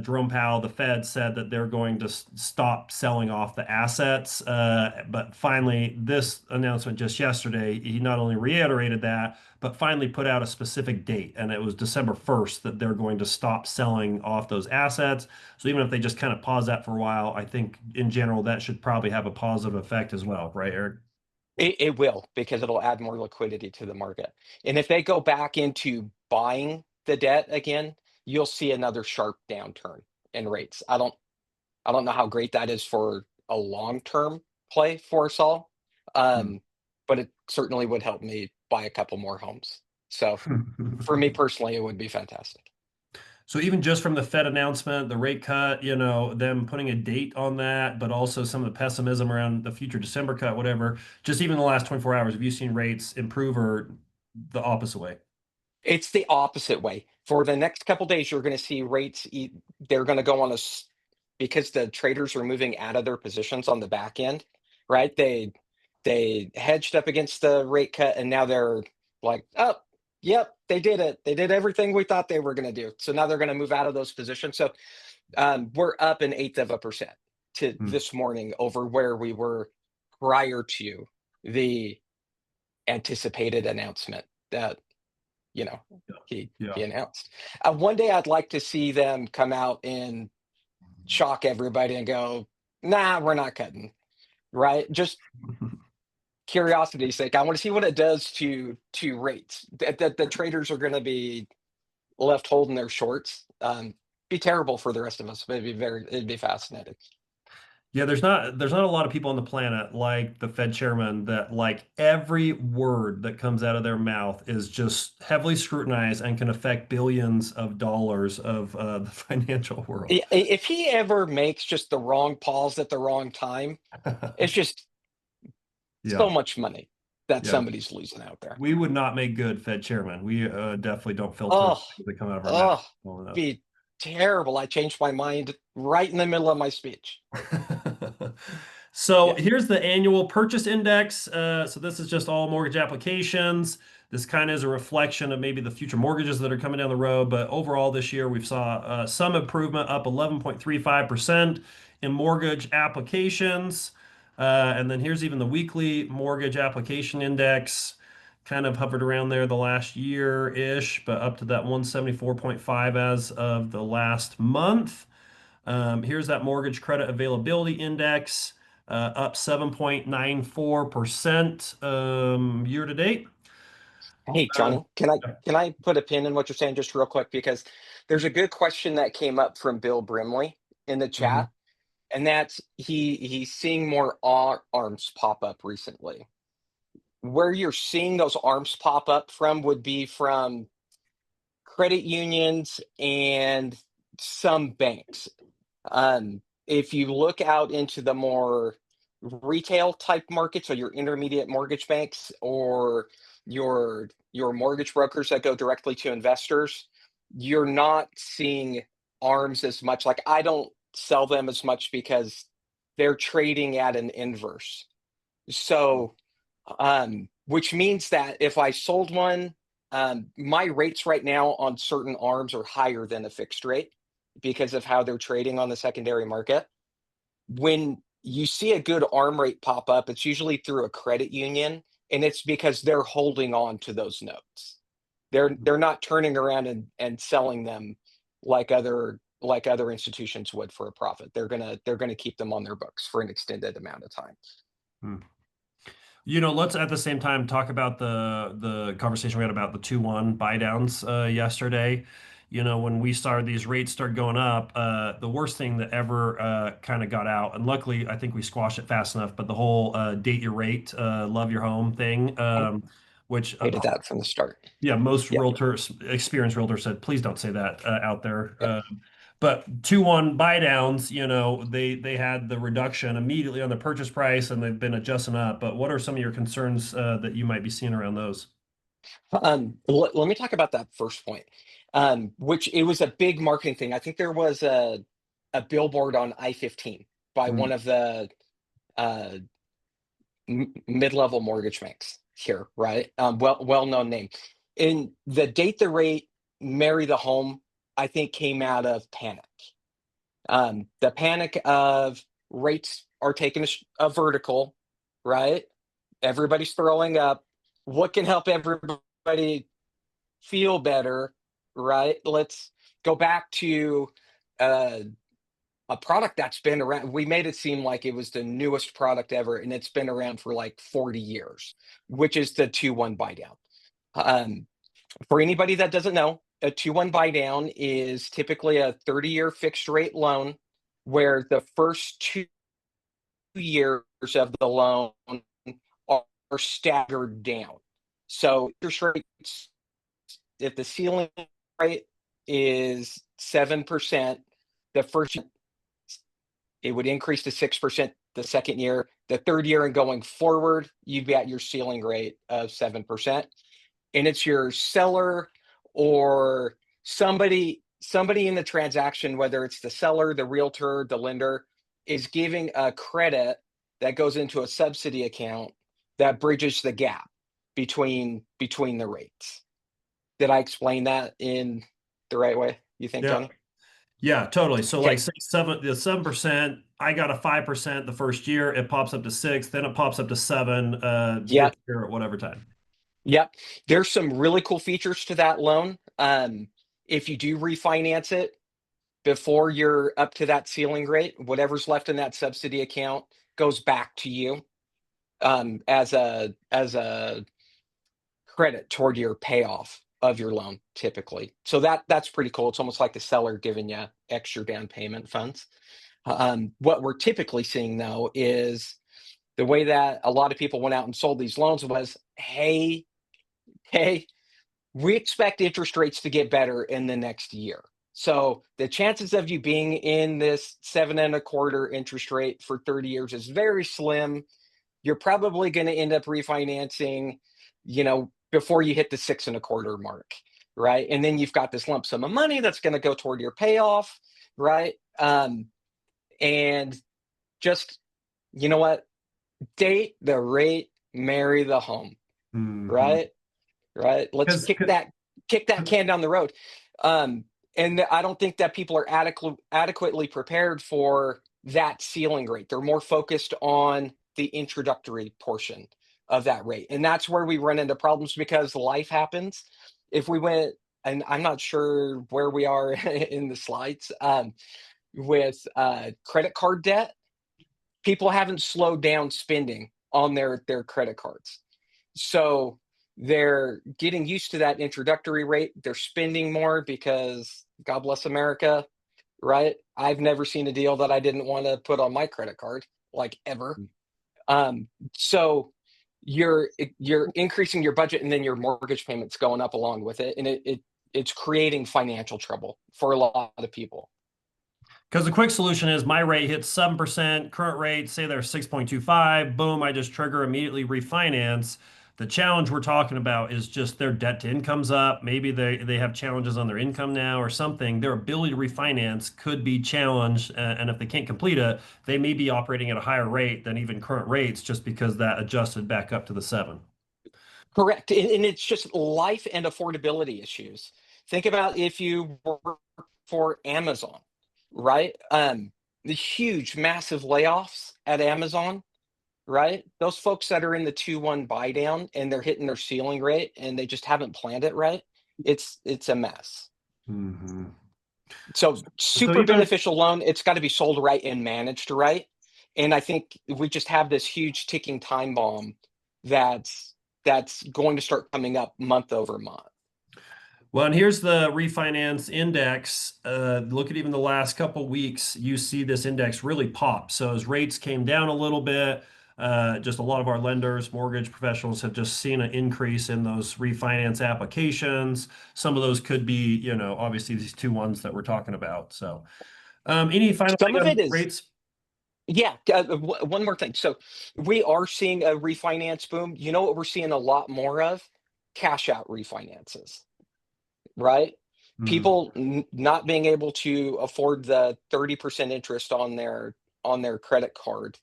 Speaker 1: Jerome Powell, the Fed, said that they're going to stop selling off the assets. But finally, this announcement just yesterday, he not only reiterated that, but finally put out a specific date. And it was December 1st that they're going to stop selling off those assets. So even if they just kind of pause that for a while, I think in general, that should probably have a positive effect as well, right, Eric?
Speaker 2: It will, because it'll add more liquidity to the market. And if they go back into buying the debt again, you'll see another sharp downturn in rates. I don't know how great that is for a long-term play for us all, um, but it certainly would help me buy a couple more homes. So for me personally, it would be fantastic.
Speaker 1: So even just from the Fed announcement, the rate cut, them putting a date on that, but also some of the pessimism around the future December cut, whatever, just even in the last 24 hours, have you seen rates improve or the opposite way?
Speaker 2: It's the opposite way. For the next couple days, you're going to see they're going to go on because the traders are moving out of their positions on the back end, right? They hedged up against the rate cut, and now they're like, oh, yep, they did it. They did everything we thought they were going to do. So now they're going to move out of those positions. So we're up an eighth of a percent to
Speaker 1: Hmm.
Speaker 2: this morning over where we were prior to the anticipated announcement that you know
Speaker 1: Yeah.
Speaker 2: he announced. One day I'd like to see them come out and shock everybody and go, "Nah, we're not cutting." Right? Just curiosity's sake, I want to see what it does to rates. That the traders are going to be left holding their shorts, be terrible for the rest of us, but it'd be fascinating.
Speaker 1: Yeah, there's not a lot of people on the planet like the Fed chairman that like every word that comes out of their mouth is just heavily scrutinized and can affect billions of dollars of the financial world.
Speaker 2: If he ever makes just the wrong pause at the wrong time, it's just so
Speaker 1: Yeah,
Speaker 2: much money that
Speaker 1: yeah.
Speaker 2: somebody's losing out there.
Speaker 1: We would not make good Fed chairman. We definitely don't filter
Speaker 2: Oh,
Speaker 1: that come out of our mouth.
Speaker 2: oh,
Speaker 1: All of
Speaker 2: be terrible. I changed my mind right in the middle of my speech.
Speaker 1: that. So
Speaker 2: Yeah.
Speaker 1: here's the annual purchase index. So this is just all mortgage applications. This kind of is a reflection of maybe the future mortgages that are coming down the road. But overall, this year we've saw some improvement, up 11.35% in mortgage applications. And then here's even the weekly mortgage application index, kind of hovered around there the last year-ish, but up to that 174.5 as of the last month. Here's that mortgage credit availability index, up 7.94% year to date.
Speaker 2: Hey,
Speaker 1: Um,
Speaker 2: Johnny, can I put a pin in what you're saying just real quick? Because there's a good question that came up from Bill Brimley in the
Speaker 1: mhm.
Speaker 2: chat, and that's he's seeing more arms pop up recently. Where you're seeing those arms pop up from would be from credit unions and some banks. If you look out into the more retail type markets, or your intermediate mortgage banks, or your mortgage brokers that go directly to investors, you're not seeing arms as much. Like, I don't sell them as much because they're trading at an inverse. So, which means that if I sold one, my rates right now on certain arms are higher than a fixed rate because of how they're trading on the secondary market. When you see a good arm rate pop up, it's usually through a credit union, and it's because they're holding on to those notes. They're not turning around and selling them like other institutions would for a profit. They're gonna keep them on their books for an extended amount of time.
Speaker 1: Hmm. Let's at the same time talk about the conversation we had about the 2-1 buy downs yesterday. When we started, these rates started going up, the worst thing that ever kind of got out, and luckily I think we squashed it fast enough, but the whole date your rate, love your home thing,
Speaker 2: I
Speaker 1: which
Speaker 2: hated that from the start.
Speaker 1: yeah, most
Speaker 2: Yep.
Speaker 1: experienced realtors said, please don't say that out there.
Speaker 2: Yep.
Speaker 1: But 2-1 buy downs, they had the reduction immediately on the purchase price and they've been adjusting up. But what are some of your concerns that you might be seeing around those?
Speaker 2: Let me talk about that first point, which it was a big marketing thing. I think there was a billboard on I-15 by
Speaker 1: Mm,
Speaker 2: one of the uh, mid-level mortgage banks here, right? Well-known name. In the date the rate, marry the home, I think came out of panic. The panic of rates are taking a vertical, right? Everybody's throwing up. What can help everybody feel better, right? Let's go back to uh, a product that's been around. We made it seem like it was the newest product ever, and it's been around for like 40 years, which is the 2-1 buy down. Um, for anybody that doesn't know, a 2-1 buy down is typically a 30-year fixed rate loan where the first 2 years of the loan are staggered down. So interest rates, if the ceiling rate is 7%, the first it would increase to 6% the second year. The third year and going forward, you've got your ceiling rate of 7%. And it's your seller or somebody in the transaction, whether it's the seller, the realtor, the lender, is giving a credit that goes into a subsidy account that bridges the gap between the rates. Did I explain that in the right way, you think,
Speaker 1: yeah.
Speaker 2: Tony?
Speaker 1: Yeah, totally. So like
Speaker 2: Okay.
Speaker 1: say the 7%, I got a 5% the first year, it pops up to 6, then it pops up to 7 this
Speaker 2: Yep.
Speaker 1: year at whatever time.
Speaker 2: Yep. There's some really cool features to that loan. If you do refinance it before you're up to that ceiling rate, whatever's left in that subsidy account goes back to you as a credit toward your payoff of your loan typically. So that's pretty cool. It's almost like the seller giving you extra down payment funds. What we're typically seeing though is the way that a lot of people went out and sold these loans was, hey, we expect interest rates to get better in the next year. So the chances of you being in this 7.25% interest rate for 30 years is very slim. You're probably going to end up refinancing, before you hit the 6.25% mark, right? And then you've got this lump sum of money that's going to go toward your payoff, right? And just, you know what? Date the rate, marry the home,
Speaker 1: Mhm.
Speaker 2: right? Right. Let's
Speaker 1: 'Cause-
Speaker 2: kick that can down the road. And I don't think that people are adequately prepared for that ceiling rate. They're more focused on the introductory portion of that rate. And that's where we run into problems because life happens. If we went, and I'm not sure where we are in the slides, with credit card debt, people haven't slowed down spending on their credit cards. So they're getting used to that introductory rate. They're spending more because God bless America, right? I've never seen a deal that I didn't want to put on my credit card, like ever. So you're increasing your budget and then your mortgage payments going up along with it. And it's creating financial trouble for a lot of people.
Speaker 1: Because the quick solution is my rate hits 7%, current rate, say they're 6.25, boom, I just trigger immediately refinance. The challenge we're talking about is just their debt to income's up. Maybe they have challenges on their income now or something. Their ability to refinance could be challenged. And if they can't complete it, they may be operating at a higher rate than even current rates just because that adjusted back up to the 7.
Speaker 2: Correct. And it's just life and affordability issues. Think about if you work for Amazon, right? The huge, massive layoffs at Amazon, right? Those folks that are in the 2-1 buy down and they're hitting their ceiling rate and they just haven't planned it right. It's a mess.
Speaker 1: Mm-hmm.
Speaker 2: So super
Speaker 1: even-
Speaker 2: beneficial loan. It's got to be sold right and managed right. And I think we just have this huge ticking time bomb that's going to start coming up month over month.
Speaker 1: Well, and here's the refinance index. Look at even the last couple weeks, you see this index really pop. So as rates came down a little bit, just a lot of our lenders, mortgage professionals have just seen an increase in those refinance applications. Some of those could be, obviously these 2 ones that we're talking about. So any final
Speaker 2: Some
Speaker 1: thing
Speaker 2: of
Speaker 1: on
Speaker 2: it is
Speaker 1: rates?
Speaker 2: Yeah, one more thing. So we are seeing a refinance boom. You know what we're seeing a lot more of? Cash out refinances, right?
Speaker 1: Mm.
Speaker 2: People not being able to afford the 30% interest on their credit card,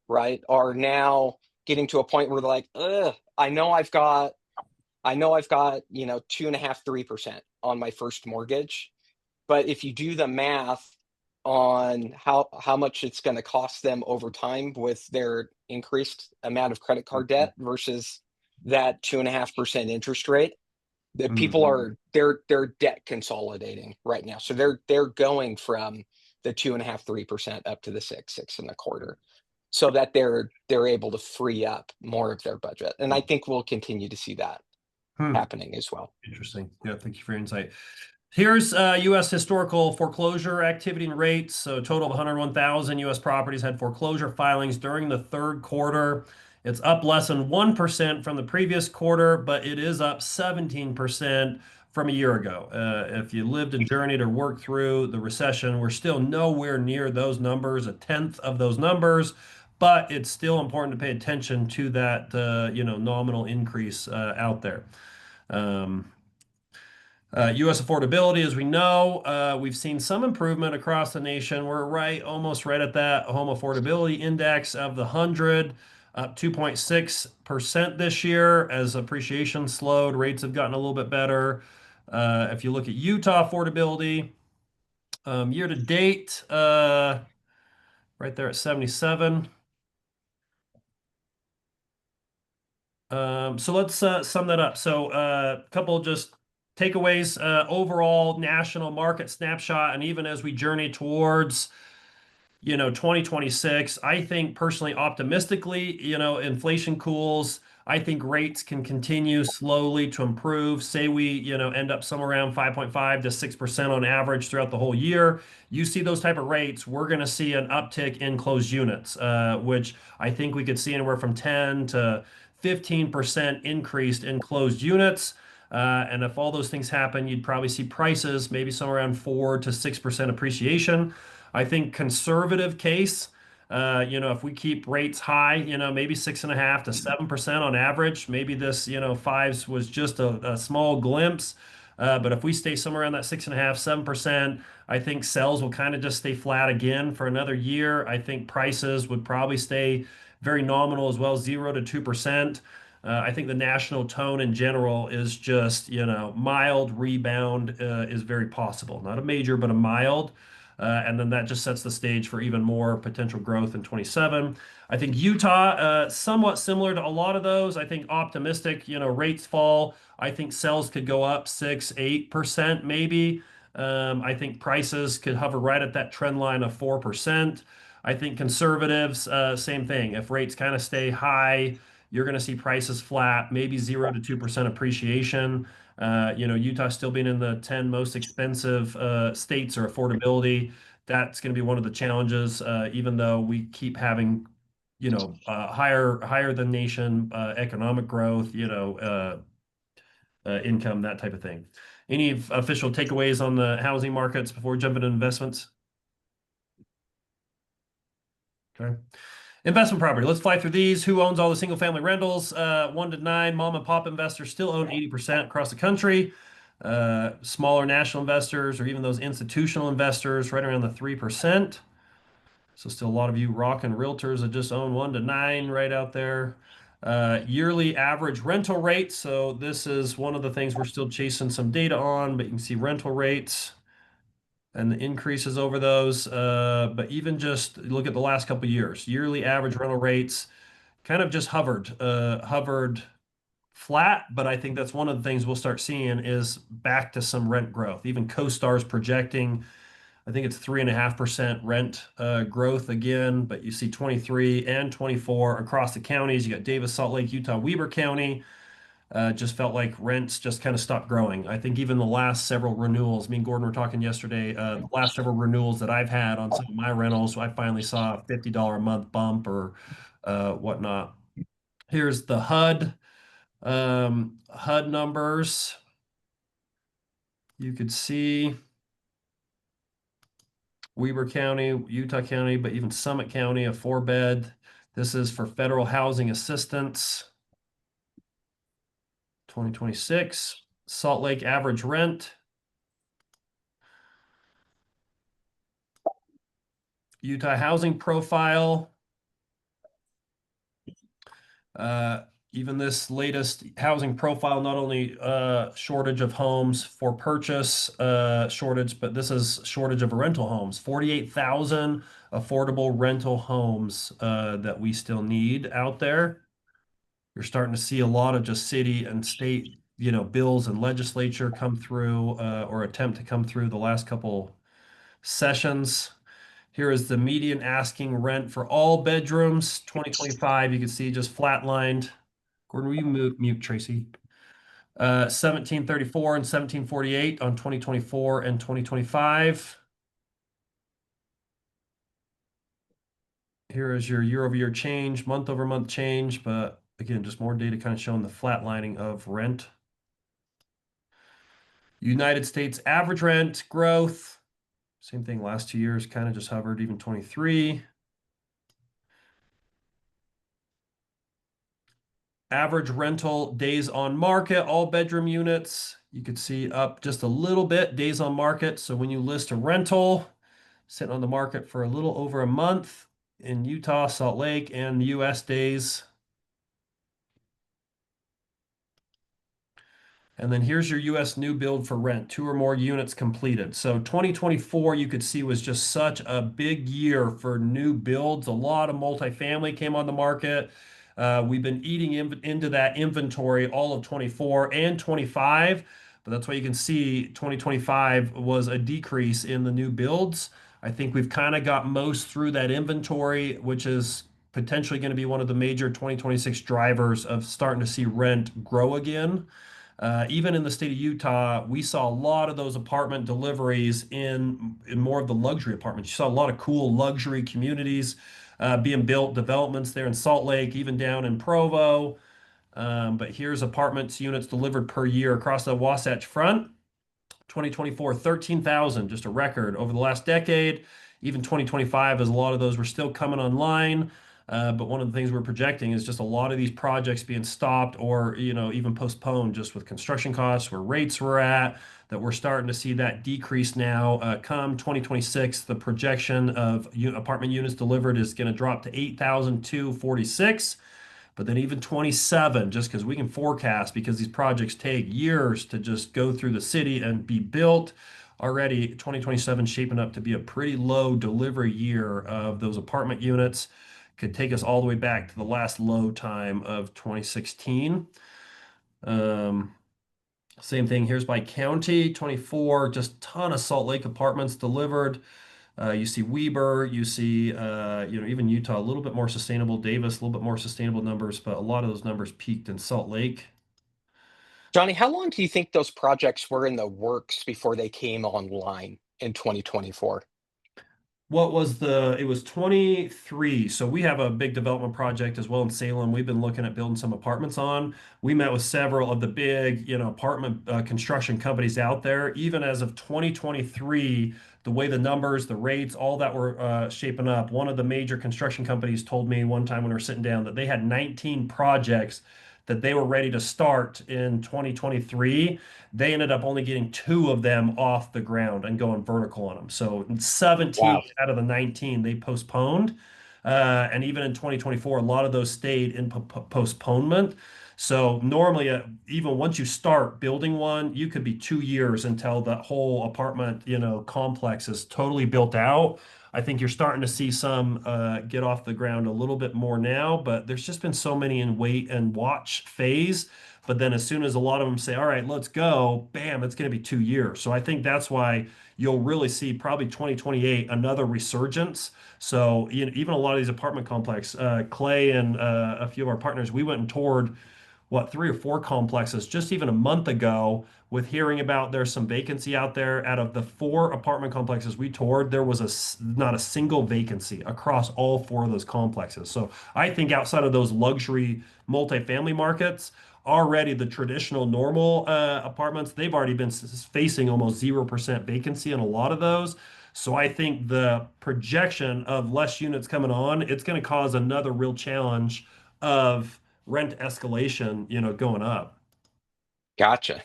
Speaker 2: right? Are now getting to a point where they're like, ugh, I know I've got, 2.5, 3% on my first mortgage. But if you do the math on how much it's going to cost them over time with their increased amount of credit card debt versus that 2.5% interest rate, that people
Speaker 1: Mhm.
Speaker 2: are they're debt consolidating right now. So they're going from the 2.5, 3% up to the 6.25, so that they're able to free up more of their budget. And I think we'll continue to see that
Speaker 1: Hmm.
Speaker 2: happening as well.
Speaker 1: Interesting. Yeah, thank you for your insight. Here's U.S. historical foreclosure activity and rates. So a total of 101,000 U.S. properties had foreclosure filings during the third quarter. It's up less than 1% from the previous quarter, but it is up 17% from a year ago. If you lived and journeyed or worked through the recession, we're still nowhere near those numbers, a tenth of those numbers, but it's still important to pay attention to that, nominal increase out there. U.S. affordability, as we know, we've seen some improvement across the nation. We're almost right at that home affordability index of the 100, up 2.6% this year as appreciation slowed. Rates have gotten a little bit better. If you look at Utah affordability, year to date, right there at 77. So let's sum that up. So a couple just takeaways, overall national market snapshot, and even as we journey towards 2026, I think personally, optimistically, inflation cools. I think rates can continue slowly to improve. Say we, end up somewhere around 5.5 to 6% on average throughout the whole year. You see those type of rates, we're going to see an uptick in closed units, which I think we could see anywhere from 10 to 15% increased in closed units. And if all those things happen, you'd probably see prices maybe somewhere around 4 to 6% appreciation. I think conservative case, if we keep rates high, maybe 6.5 to 7% on average, maybe this, fives was just a small glimpse. But if we stay somewhere around that 6.5, 7%, I think sales will kind of just stay flat again for another year. I think prices would probably stay very nominal as well, 0 to 2%. I think the national tone in general is just, mild rebound is very possible. Not a major, but a mild. And then that just sets the stage for even more potential growth in 27. I think Utah, somewhat similar to a lot of those. I think optimistic, rates fall. I think sales could go up 6, 8% maybe. I think prices could hover right at that trend line of 4%. I think conservatives, same thing. If rates kind of stay high, you're going to see prices flat, maybe 0 to 2% appreciation. Utah still being in the 10 most expensive states or affordability. That's going to be one of the challenges, even though we keep having, higher than nation economic growth, income, that type of thing. Any official takeaways on the housing markets before jumping into investments? Okay. Investment property. Let's fly through these. Who owns all the single family rentals? 1 to 9. Mom and pop investors still own 80% across the country. Smaller national investors or even those institutional investors right around the 3%. So still a lot of you rocking realtors that just own 1 to 9 right out there. Yearly average rental rates. So this is one of the things we're still chasing some data on, but you can see rental rates and the increases over those. But even just look at the last couple of years, yearly average rental rates kind of just hovered flat. But I think that's one of the things we'll start seeing is back to some rent growth. Even CoStar's projecting, I think it's 3.5% rent growth again. But you see 23 and 24 across the counties. You got Davis, Salt Lake, Utah, Weber County. Just felt like rents just kind of stopped growing. I think even the last several renewals, me and Gordon were talking yesterday, the last several renewals that I've had on some of my rentals, I finally saw a $50 a month bump or whatnot. Here's the HUD numbers. You could see Weber County, Utah County, but even Summit County, a 4-bed. This is for federal housing assistance. 2026, Salt Lake average rent. Utah housing profile. Even this latest housing profile, not only shortage of homes for purchase shortage, but this is shortage of rental homes. 48,000 affordable rental homes that we still need out there. You're starting to see a lot of just city and state, bills and legislature come through or attempt to come through the last couple sessions. Here is the median asking rent for all bedrooms, 2025. You can see just flatlined. Gordon, will you mute Tracy? 1734 and 1748 on 2024 and 2025. Here is your year-over-year change, month-over-month change, but again, just more data kind of showing the flatlining of rent. United States average rent growth. Same thing last 2 years, kind of just hovered, even 23. Average rental days on market, all bedroom units. You could see up just a little bit, days on market. So when you list a rental, sitting on the market for a little over a month in Utah, Salt Lake, and US days. And then here's your US new build for rent, 2 or more units completed. So 2024, you could see was just such a big year for new builds. A lot of multifamily came on the market. We've been eating into that inventory all of 24 and 25, but that's why you can see 2025 was a decrease in the new builds. I think we've kind of got most through that inventory, which is potentially going to be one of the major 2026 drivers of starting to see rent grow again. Even in the state of Utah, we saw a lot of those apartment deliveries in more of the luxury apartments. You saw a lot of cool luxury communities being built, developments there in Salt Lake, even down in Provo. But here's apartments units delivered per year across the Wasatch Front. 2024, 13,000, just a record over the last decade. Even 2025, as a lot of those were still coming online. But one of the things we're projecting is just a lot of these projects being stopped or, even postponed just with construction costs, where rates were at, that we're starting to see that decrease now. Come 2026, the projection of apartment units delivered is going to drop to 8,246. But then even 27, just because we can forecast, because these projects take years to just go through the city and be built. Already 2027 shaping up to be a pretty low delivery year of those apartment units. Could take us all the way back to the last low time of 2016. Same thing, here's by county, 24, just ton of Salt Lake apartments delivered. You see Weber, you see, even Utah, a little bit more sustainable. Davis, a little bit more sustainable numbers, but a lot of those numbers peaked in Salt Lake.
Speaker 2: Johnny, how long do you think those projects were in the works before they came online in 2024?
Speaker 1: It was 23. So we have a big development project as well in Salem. We've been looking at building some apartments on. We met with several of the big, apartment construction companies out there. Even as of 2023, the way the numbers, the rates, all that were shaping up. One of the major construction companies told me one time when we were sitting down that they had 19 projects that they were ready to start in 2023. They ended up only getting two of them off the ground and going vertical on them. So 17
Speaker 2: Wow.
Speaker 1: out of the 19 they postponed. And even in 2024, a lot of those stayed in postponement. So normally, even once you start building one, you could be 2 years until the whole apartment, complex is totally built out. I think you're starting to see some get off the ground a little bit more now, but there's just been so many in wait and watch phase. But then as soon as a lot of them say, all right, let's go, bam, it's going to be 2 years. So I think that's why you'll really see probably 2028 another resurgence. So even a lot of these apartment complex, Clay and a few of our partners, we went and toured what, three or four complexes just even a month ago, with hearing about there's some vacancy out there. Out of the four apartment complexes we toured, there was not a single vacancy across all four of those complexes. So I think outside of those luxury multifamily markets, already the traditional normal apartments, they've already been facing almost 0% vacancy in a lot of those. So I think the projection of less units coming on, it's going to cause another real challenge of rent escalation, going up.
Speaker 2: Gotcha.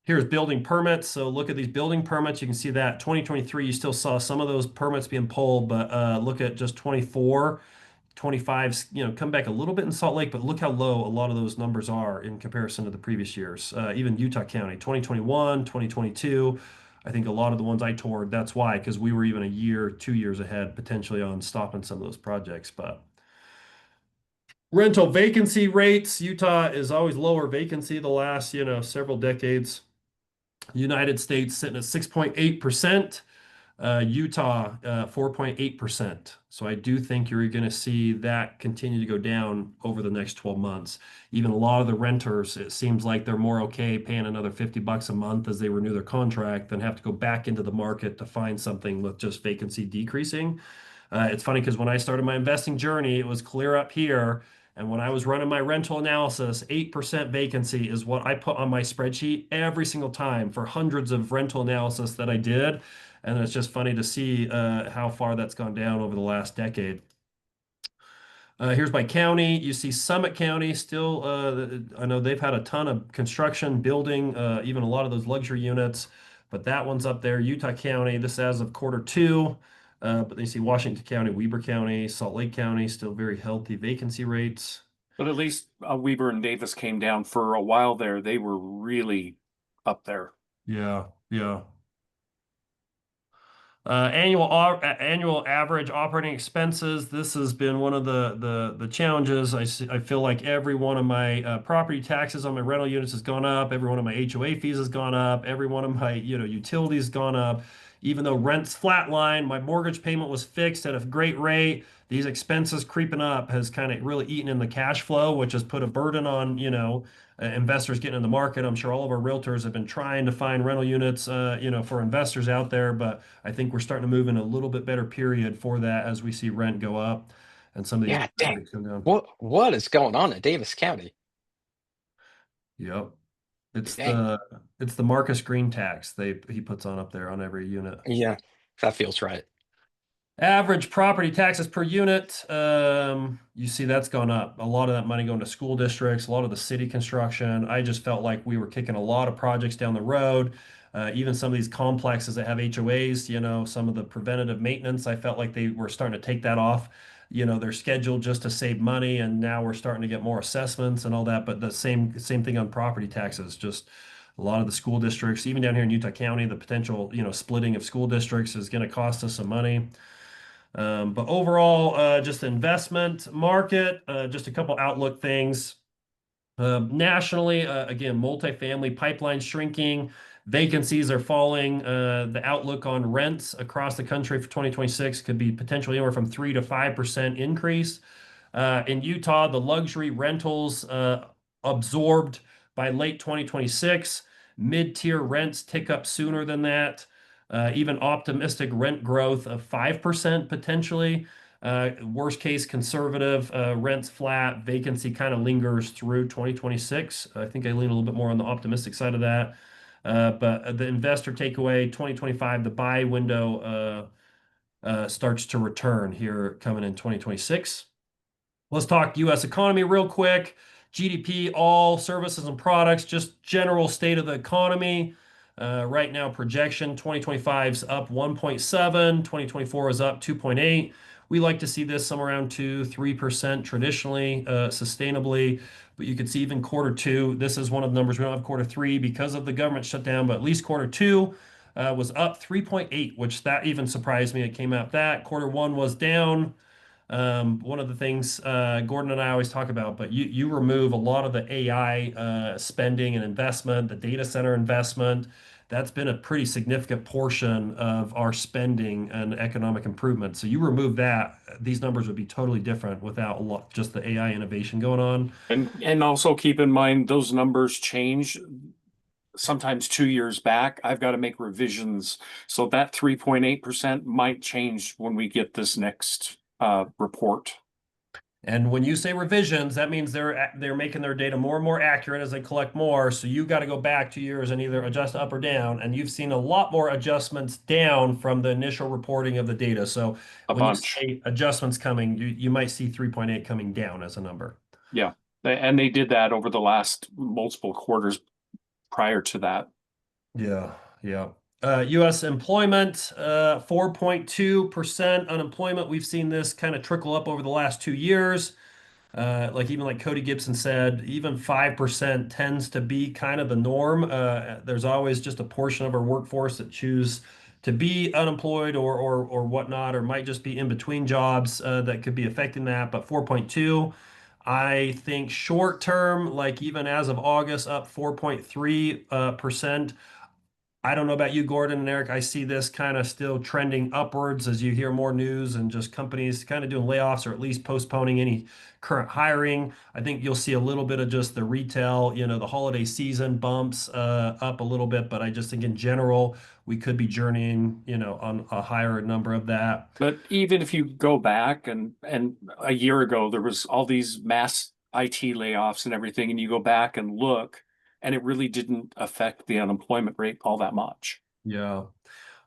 Speaker 1: Here's building permits. So look at these building permits. You can see that 2023, you still saw some of those permits being pulled, but look at just 24, 25's, come back a little bit in Salt Lake, but look how low a lot of those numbers are in comparison to the previous years. Even Utah County, 2021, 2022. I think a lot of the ones I toured, that's why, because we were even a year, 2 years ahead potentially on stopping some of those projects. But rental vacancy rates, Utah is always lower vacancy the last, several decades. United States sitting at 6.8%, Utah 4.8%. So I do think you're going to see that continue to go down over the next 12 months. Even a lot of the renters, it seems like they're more okay paying another $50 a month as they renew their contract than have to go back into the market to find something with just vacancy decreasing. It's funny because when I started my investing journey, it was clear up here. And when I was running my rental analysis, 8% vacancy is what I put on my spreadsheet every single time for hundreds of rental analysis that I did. And it's just funny to see how far that's gone down over the last decade. Here's by county. You see Summit County still, I know they've had a ton of construction, building, even a lot of those luxury units, but that one's up there. Utah County, this as of quarter 2. But then you see Washington County, Weber County, Salt Lake County, still very healthy vacancy rates.
Speaker 3: But at least Weber and Davis came down for a while there. They were really up there.
Speaker 1: Yeah, yeah. Annual average operating expenses. This has been one of the challenges. I feel like every one of my property taxes on my rental units has gone up. Every one of my HOA fees has gone up. Every one of my utilities has gone up. even though rent's flatline, my mortgage payment was fixed at a great rate. These expenses creeping up has kind of really eaten in the cash flow, which has put a burden on, investors getting in the market. I'm sure all of our realtors have been trying to find rental units, for investors out there, but I think we're starting to move in a little bit better period for that as we see rent go up and some of these
Speaker 2: Yeah, dang.
Speaker 1: rates go down.
Speaker 2: What is going on in Davis County?
Speaker 1: Yep. It's
Speaker 2: Dang.
Speaker 1: the Marcus Green tax he puts on up there on every unit.
Speaker 2: Yeah, that feels right.
Speaker 1: Average property taxes per unit, you see that's gone up. A lot of that money going to school districts, a lot of the city construction. I just felt like we were kicking a lot of projects down the road. Even some of these complexes that have HOAs, some of the preventative maintenance, I felt like they were starting to take that off, their schedule just to save money. And now we're starting to get more assessments and all that. But the same thing on property taxes, just a lot of the school districts, even down here in Utah County, the potential, splitting of school districts is going to cost us some money. But overall, just the investment market, just a couple outlook things. Nationally, again, multifamily pipeline shrinking, vacancies are falling. The outlook on rents across the country for 2026 could be potentially anywhere from 3 to 5% increase. In Utah, the luxury rentals absorbed by late 2026. Mid-tier rents tick up sooner than that. Even optimistic rent growth of 5% potentially. Worst case conservative, rents flat, vacancy kind of lingers through 2026. I think I lean a little bit more on the optimistic side of that. But the investor takeaway, 2025, the buy window starts to return here coming in 2026. Let's talk US economy real quick. GDP, all services and products, just general state of the economy. Right now, projection 2025 is up 1.7, 2024 is up 2.8. We like to see this somewhere around 2-3% traditionally, sustainably. But you can see even quarter two, this is one of the numbers. We don't have quarter three because of the government shutdown, but at least quarter two was up 3.8, which that even surprised me. It came out that. Quarter one was down. One of the things Gordon and I always talk about, but you remove a lot of the AI spending and investment, the data center investment. That's been a pretty significant portion of our spending and economic improvement. So you remove that, these numbers would be totally different without a lot, just the AI innovation going on.
Speaker 3: And also keep in mind those numbers change sometimes 2 years back. I've got to make revisions. So that 3.8% might change when we get this next report.
Speaker 1: And when you say revisions, that means they're making their data more and more accurate as they collect more. So you got to go back 2 years and either adjust up or down. And you've seen a lot more adjustments down from the initial reporting of the data. So
Speaker 3: A
Speaker 1: when you
Speaker 3: bunch.
Speaker 1: say adjustments coming, you might see 3.8 coming down as a number.
Speaker 3: Yeah. And they did that over the last multiple quarters prior to that.
Speaker 1: Yeah, yeah. U.S. employment, 4.2% unemployment. We've seen this kind of trickle up over the last 2 years. Like Cody Gibson said, even 5% tends to be kind of the norm. There's always just a portion of our workforce that choose to be unemployed or whatnot, or might just be in between jobs that could be affecting that. But 4.2, I think short term, like even as of August, up 4.3%. I don't know about you, Gordon and Eric. I see this kind of still trending upwards as you hear more news and just companies kind of doing layoffs or at least postponing any current hiring. I think you'll see a little bit of just the retail, the holiday season bumps up a little bit, but I just think in general, we could be journeying, on a higher number of that.
Speaker 3: But even if you go back and a year ago, there was all these mass IT layoffs and everything, and you go back and look, and it really didn't affect the unemployment rate all that much.
Speaker 1: Yeah.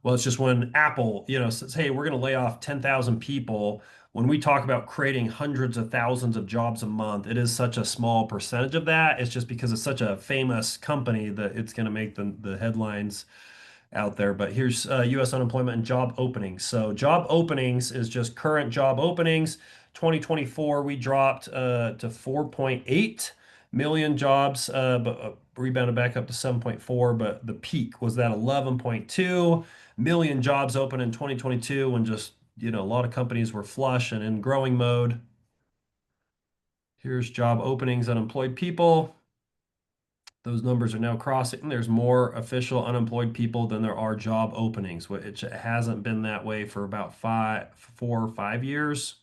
Speaker 1: Well, it's just when Apple, says, hey, we're going to lay off 10,000 people. When we talk about creating hundreds of thousands of jobs a month, it is such a small percentage of that. It's just because it's such a famous company that it's going to make the headlines out there. But here's U.S. unemployment and job openings. So job openings is just current job openings. 2024, we dropped to 4.8 million jobs, but rebounded back up to 7.4. But the peak was that 11.2 million jobs open in 2022 when just, a lot of companies were flush and in growing mode. Here's job openings, unemployed people. Those numbers are now crossing. There's more official unemployed people than there are job openings, which it hasn't been that way for about 4 or 5 years.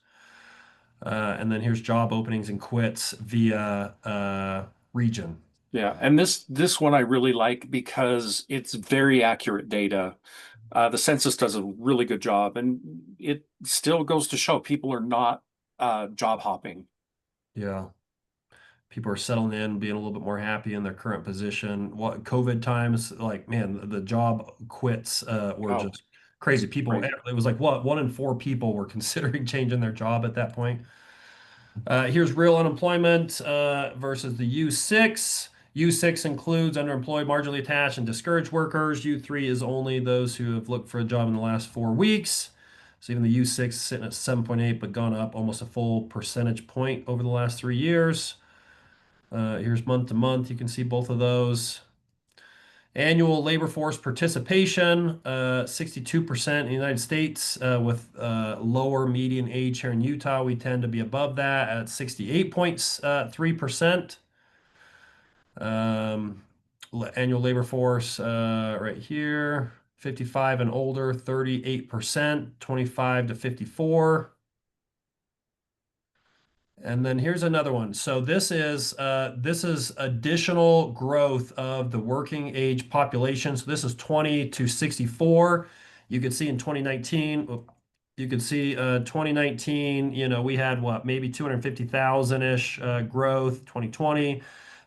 Speaker 1: And then here's job openings and quits via region.
Speaker 3: Yeah, and this one I really like because it's very accurate data. The census does a really good job, and it still goes to show people are not job hopping.
Speaker 1: Yeah. People are settling in, being a little bit more happy in their current position. What COVID times, like, man, the job quits were
Speaker 3: Oh,
Speaker 1: just crazy. People,
Speaker 3: crazy.
Speaker 1: it was like what, 1 in 4 people were considering changing their job at that point. Here's real unemployment versus the U6. U6 includes underemployed, marginally attached, and discouraged workers. U3 is only those who have looked for a job in the last 4 weeks. So even the U6 sitting at 7.8, but gone up almost a full percentage point over the last 3 years. Here's month to month. You can see both of those. Annual labor force participation, 62% in the United States, with lower median age here in Utah. We tend to be above that at 68.3%. Annual labor force right here, 55 and older, 38%, 25 to 54. And then here's another one. So this is additional growth of the working age population. So this is 20 to 64. You could see in 2019, you could see 2019, we had what, maybe 250,000-ish growth, 2020.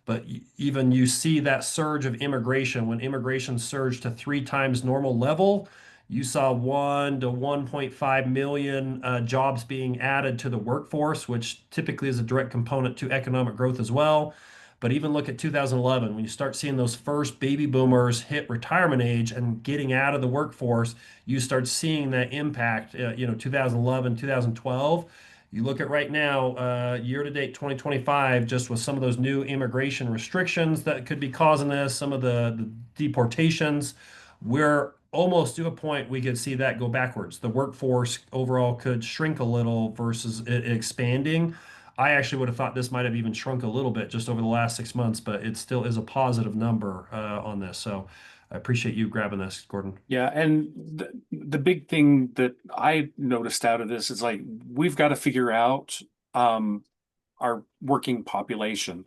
Speaker 1: But even you see that surge of immigration, when immigration surged to 3 times normal level, you saw 1 to 1.5 million jobs being added to the workforce, which typically is a direct component to economic growth as well. But even look at 2011, when you start seeing those first baby boomers hit retirement age and getting out of the workforce, you start seeing that impact, 2011, 2012. You look at right now, year to date 2025, just with some of those new immigration restrictions that could be causing this, some of the deportations, we're almost to a point we could see that go backwards. The workforce overall could shrink a little versus it expanding. I actually would have thought this might have even shrunk a little bit just over the last 6 months, but it still is a positive number on this. So I appreciate you grabbing this, Gordon.
Speaker 3: Yeah, and the big thing that I noticed out of this is like we've got to figure out our working population.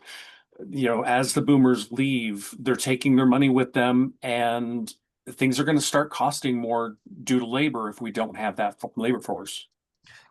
Speaker 3: As the boomers leave, they're taking their money with them, and things are going to start costing more due to labor if we don't have that labor force.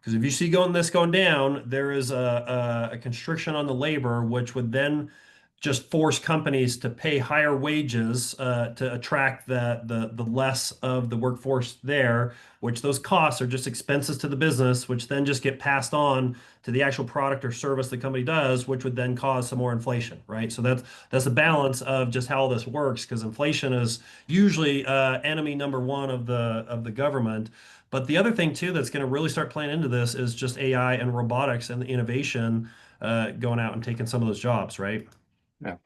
Speaker 1: Because if you see going down, there is a constriction on the labor, which would then just force companies to pay higher wages to attract the less of the workforce there, which those costs are just expenses to the business, which then just get passed on to the actual product or service the company does, which would then cause some more inflation, right? So that's the balance of just how this works, because inflation is usually enemy number one of the government. But the other thing too that's going to really start playing into this is just AI and robotics and the innovation going out and taking some of those jobs, right?
Speaker 3: Yeah.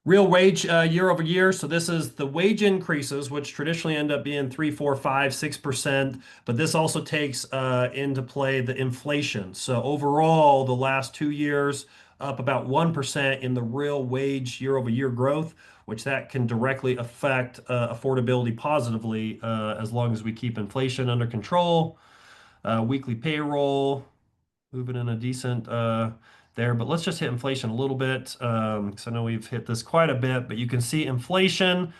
Speaker 1: Real wage year over year. So this is the wage increases, which traditionally end up being 3, 4, 5, 6%. But this also takes into play the inflation. So overall, the last 2 years, up about 1% in the real wage year over year growth, which that can directly affect affordability positively as long as we keep inflation under control. Weekly payroll, moving in a decent there, but let's just hit inflation a little bit because I know we've hit this quite a bit, but you can see inflation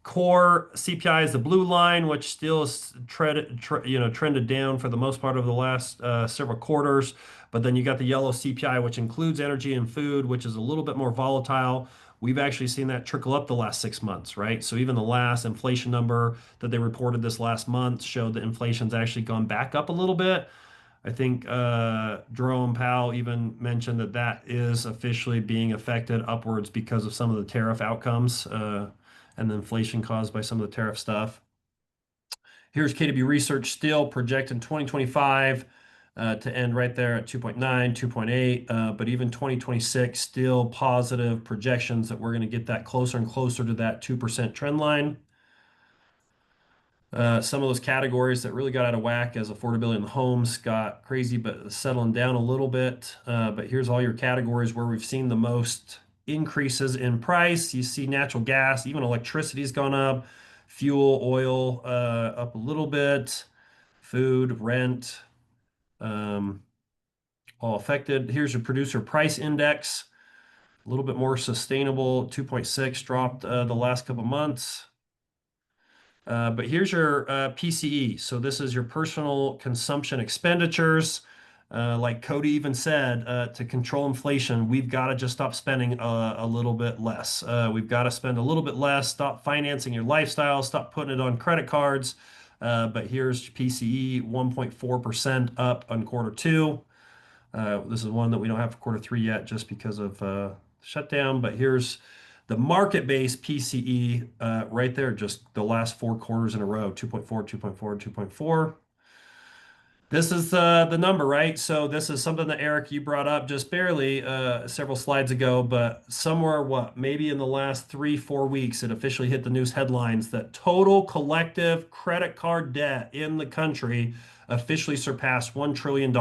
Speaker 1: core CPI is the blue line, which still is trended down for the most part over the last several quarters. But then you got the yellow CPI, which includes energy and food, which is a little bit more volatile. We've actually seen that trickle up the last 6 months, right? So even the last inflation number that they reported this last month showed that inflation's actually gone back up a little bit. I think Jerome Powell even mentioned that that is officially being affected upwards because of some of the tariff outcomes and the inflation caused by some of the tariff stuff. Here's KW Research still projecting 2025 to end right there at 2.9, 2.8, but even 2026 still positive projections that we're going to get that closer and closer to that 2% trend line. Some of those categories that really got out of whack as affordability in the homes got crazy, but settling down a little bit. But here's all your categories where we've seen the most increases in price. You see natural gas, even electricity's gone up, fuel, oil up a little bit, food, rent, um, all affected. Here's your producer price index, a little bit more sustainable, 2.6 dropped the last couple months. But here's your PCE. So this is your personal consumption expenditures. Like Cody even said, to control inflation, we've got to just stop spending a little bit less. We've got to spend a little bit less, stop financing your lifestyle, stop putting it on credit cards. But here's PCE, 1.4% up on quarter two. This is one that we don't have for quarter three yet just because of shutdown. But here's the market-based PCE right there, just the last 4 quarters in a row, 2.4, 2.4, 2.4. This is the number, right? So this is something that Eric, you brought up just barely several slides ago, but somewhere, maybe in the last 3-4 weeks, it officially hit the news headlines that total collective credit card debt in the country officially surpassed $1 trillion.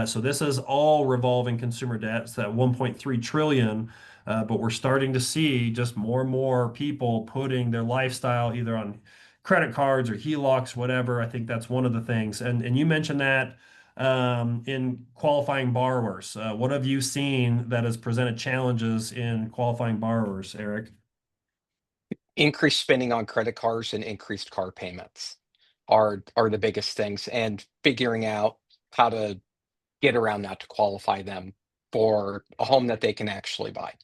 Speaker 1: So this is all revolving consumer debt. It's that 1.3 trillion. But we're starting to see just more and more people putting their lifestyle either on credit cards or HELOCs, whatever. I think that's one of the things. And you mentioned that in qualifying borrowers. What have you seen that has presented challenges in qualifying borrowers, Eric?
Speaker 2: Increased spending on credit cards and increased car payments are the biggest things, and figuring out how to get around that to qualify them for a home that they can actually buy.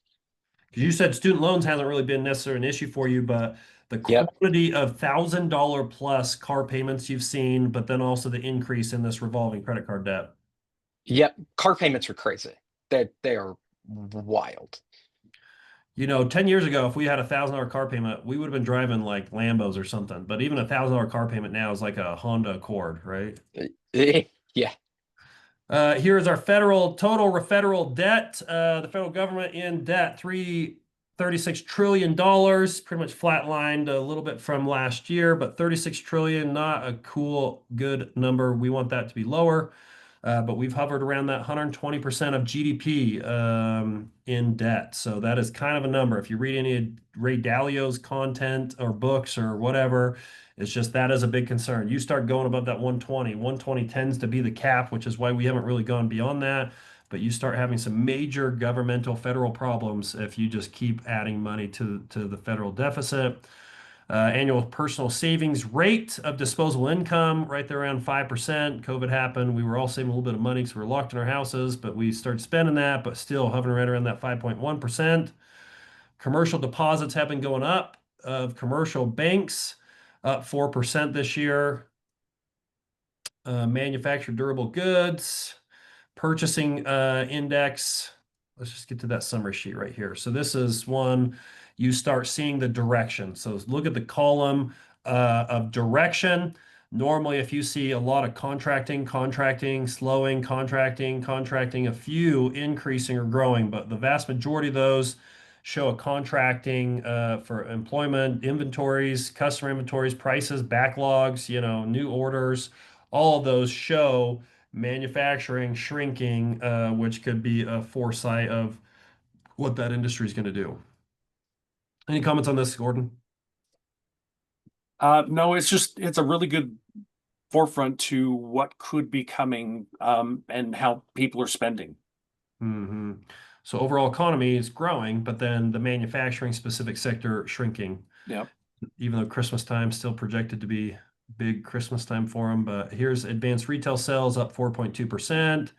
Speaker 1: Because you said student loans hasn't really been necessarily an issue for you, but the
Speaker 2: Yep.
Speaker 1: quantity of $1,000 plus car payments you've seen, but then also the increase in this revolving credit card debt.
Speaker 2: Yep. Car payments are crazy. They are wild.
Speaker 1: 10 years ago, if we had $1,000 car payment, we would have been driving like Lambos or something. But even $1,000 car payment now is like a Honda Accord, right?
Speaker 2: Yeah.
Speaker 1: Here is our total federal debt. The federal government in debt, $36 trillion, pretty much flatlined a little bit from last year, but 36 trillion, not a cool, good number. We want that to be lower. But we've hovered around that 120% of GDP in debt. So that is kind of a number. If you read any of Ray Dalio's content or books or whatever, it's just that is a big concern. You start going above that 120. 120 tends to be the cap, which is why we haven't really gone beyond that. But you start having some major governmental federal problems if you just keep adding money to the federal deficit. Annual personal savings rate of disposable income right there around 5%. COVID happened. We were all saving a little bit of money because we were locked in our houses, but we started spending that, but still hovering right around that 5.1%. Commercial deposits have been going up of commercial banks, up 4% this year. Manufactured durable goods, purchasing index. Let's just get to that summary sheet right here. So this is one you start seeing the direction. So look at the column of direction. Normally, if you see a lot of contracting, slowing, contracting, a few increasing or growing, but the vast majority of those show a contracting for employment, inventories, customer inventories, prices, backlogs, new orders. All of those show manufacturing shrinking, which could be a foresight of what that industry is going to do. Any comments on this, Gordon?
Speaker 3: No, it's a really good forefront to what could be coming and how people are spending.
Speaker 1: Mm-hmm. So overall economy is growing, but then the manufacturing specific sector shrinking.
Speaker 3: Yeah.
Speaker 1: Even though Christmas time still projected to be big Christmas time for them. But here's advanced retail sales up 4.2%.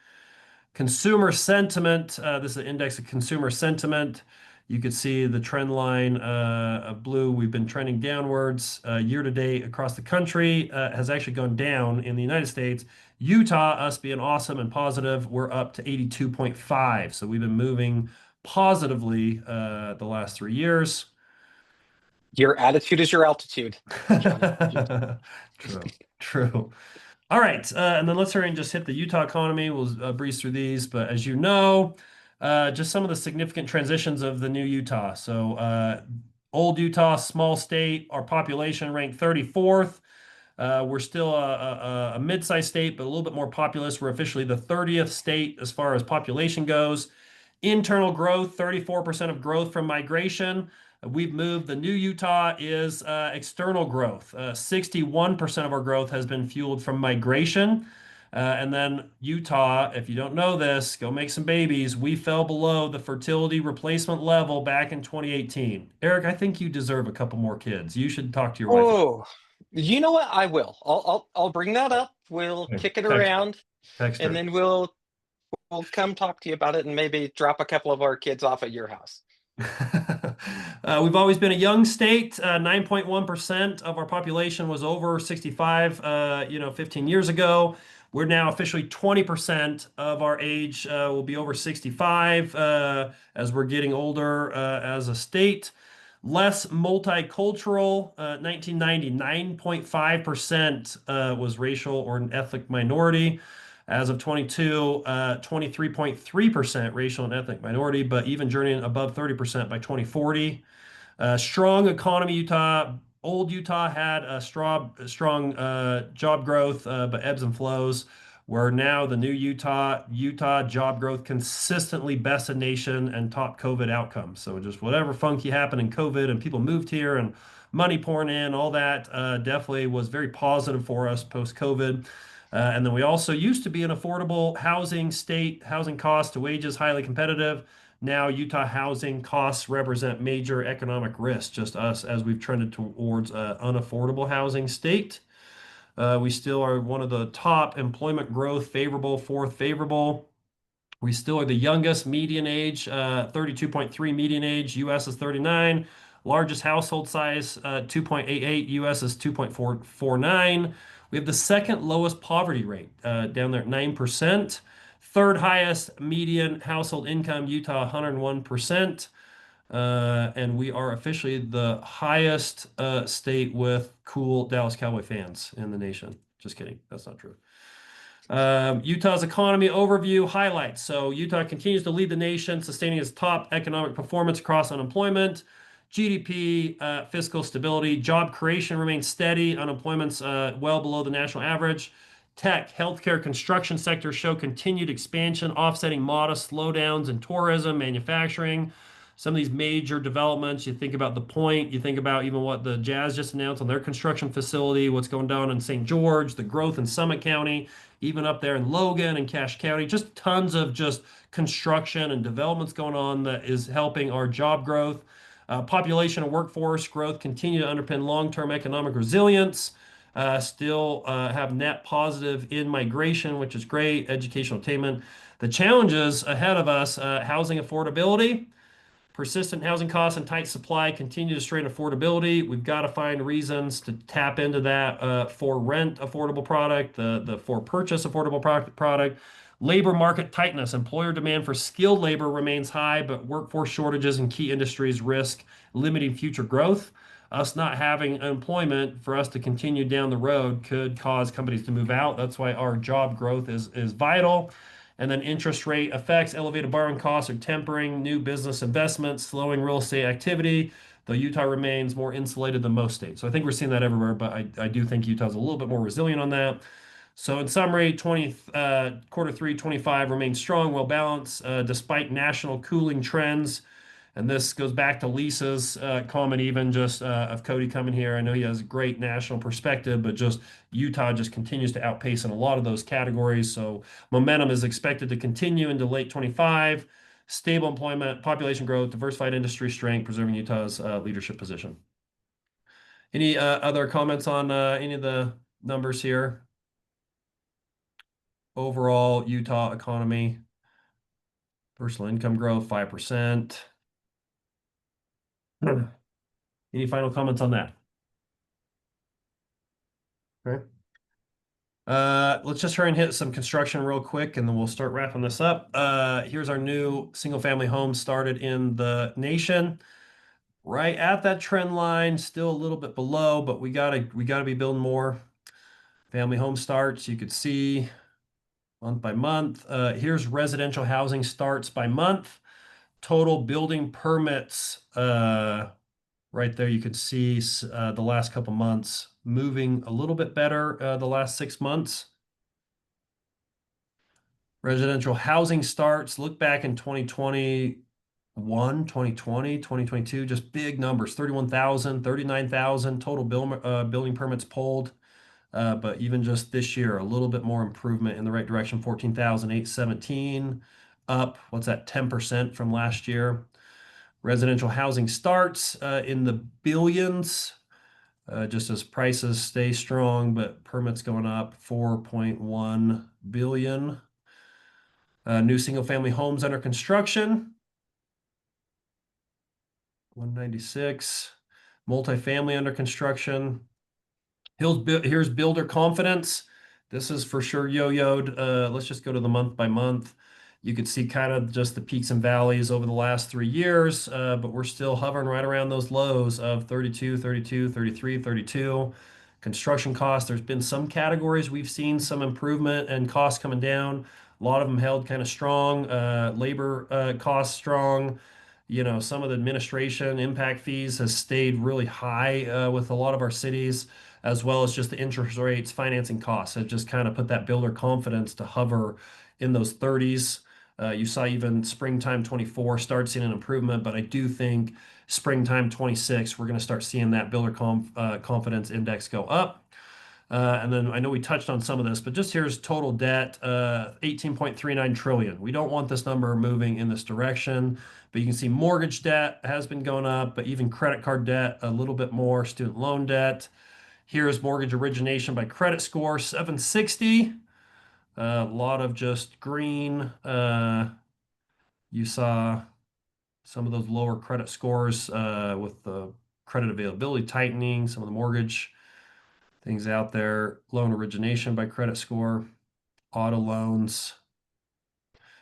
Speaker 1: Consumer sentiment, this is an index of consumer sentiment. You could see the trend line of blue. We've been trending downwards year to date across the country, has actually gone down in the United States. Utah, us being awesome and positive, we're up to 82.5. So we've been moving positively the last 3 years.
Speaker 2: Your attitude is your altitude.
Speaker 1: True. All right, and then let's hurry and just hit the Utah economy. We'll breeze through these, but as you know, just some of the significant transitions of the new Utah. So old Utah, small state, our population ranked 34th. We're still a mid-sized state, but a little bit more populous. We're officially the 30th state as far as population goes. Internal growth, 34% of growth from migration. We've moved. The new Utah is external growth. 61% of our growth has been fueled from migration. And then Utah, if you don't know this, go make some babies. We fell below the fertility replacement level back in 2018. Eric, I think you deserve a couple more kids. You should talk to your wife.
Speaker 2: Oh, you know what? I will. I'll bring that up. We'll
Speaker 1: Okay.
Speaker 2: kick it
Speaker 1: Text,
Speaker 2: around,
Speaker 1: text
Speaker 2: and
Speaker 1: her.
Speaker 2: then we'll come talk to you about it, and maybe drop a couple of our kids off at your house.
Speaker 1: We've always been a young state. 9.1% of our population was over 65, 15 years ago. We're now officially 20% of our age will be over 65 as we're getting older as a state. Less multicultural. 1990, 9.5% was racial or ethnic minority. As of 22, 23.3% racial and ethnic minority, but even journeying above 30% by 2040. Strong economy, Utah. Old Utah had a strong job growth, but ebbs and flows. Where now the new Utah job growth consistently best in nation and top COVID outcomes. So just whatever funky happened in COVID and people moved here and money pouring in, all that definitely was very positive for us post COVID. And then we also used to be an affordable housing state, housing cost to wages highly competitive. Now Utah housing costs represent major economic risk, just us as we've trended towards an unaffordable housing state. We still are one of the top employment growth favorable, fourth favorable. We still are the youngest median age, 32.3 median age. US is 39. Largest household size, 2.88. US is 2.49. We have the second lowest poverty rate, down there at 9%. Third highest median household income, Utah, 101%. And we are officially the highest state with cool Dallas Cowboy fans in the nation. Just kidding. That's not true. Utah's economy overview highlights. So Utah continues to lead the nation, sustaining its top economic performance across unemployment, GDP, fiscal stability, job creation remains steady. Unemployment's well below the national average. Tech, healthcare, construction sectors show continued expansion, offsetting modest slowdowns in tourism, manufacturing. Some of these major developments, you think about the Point, you think about even what the Jazz just announced on their construction facility, what's going down in St. George, the growth in Summit County, even up there in Logan and Cache County, just tons of just construction and developments going on that is helping our job growth. Population and workforce growth continue to underpin long-term economic resilience. Still have net positive in migration, which is great. Educational attainment. The challenges ahead of us, housing affordability. Persistent housing costs and tight supply continue to strain affordability. We've got to find reasons to tap into that for rent affordable product, the for purchase affordable product. Labor market tightness. Employer demand for skilled labor remains high, but workforce shortages in key industries risk limiting future growth. Us not having employment for us to continue down the road could cause companies to move out. That's why our job growth is vital. And then interest rate effects, elevated borrowing costs are tempering new business investments, slowing real estate activity, though Utah remains more insulated than most states. So I think we're seeing that everywhere, but I do think Utah's a little bit more resilient on that. So in summary, quarter three, 25 remains strong, well balanced, despite national cooling trends. And this goes back to Lisa's comment, even just of Cody coming here. I know he has a great national perspective, but just Utah just continues to outpace in a lot of those categories. So momentum is expected to continue into late 25. Stable employment, population growth, diversified industry strength, preserving Utah's leadership position. Any other comments on any of the numbers here? Overall, Utah economy, personal income growth, 5%. Any final comments on that? Okay. Let's just try and hit some construction real quick, and then we'll start wrapping this up. Here's our new single-family home started in the nation. Right at that trend line, still a little bit below, but we gotta be building more family home starts. You could see month by month. Here's residential housing starts by month. Total building permits. Right there, you could see the last couple months moving a little bit better the last 6 months. Residential housing starts, look back in 2021, 2020, 2022, just big numbers, 31,000, 39,000 total building permits pulled. But even just this year, a little bit more improvement in the right direction, 14,817 up, what's that, 10% from last year. Residential housing starts in the billions, just as prices stay strong, but permits going up 4.1 billion. New single-family homes under construction, 196. Multifamily under construction. Here's builder confidence. This is for sure yo-yoed. Let's just go to the month by month. You could see kind of just the peaks and valleys over the last 3 years, but we're still hovering right around those lows of 32, 32, 33, 32. Construction costs, there's been some categories we've seen some improvement and costs coming down. A lot of them held kind of strong. Labor costs strong. Some of the administration impact fees has stayed really high with a lot of our cities, as well as just the interest rates, financing costs have just kind of put that builder confidence to hover in those 30s. You saw even springtime 24 start seeing an improvement, but I do think springtime 26, we're going to start seeing that builder confidence index go up. And then I know we touched on some of this, but just here's total debt, 18.39 trillion. We don't want this number moving in this direction, but you can see mortgage debt has been going up, but even credit card debt, a little bit more, student loan debt. Here's mortgage origination by credit score, 760. A lot of just green. You saw some of those lower credit scores with the credit availability tightening, some of the mortgage things out there. Loan origination by credit score, auto loans.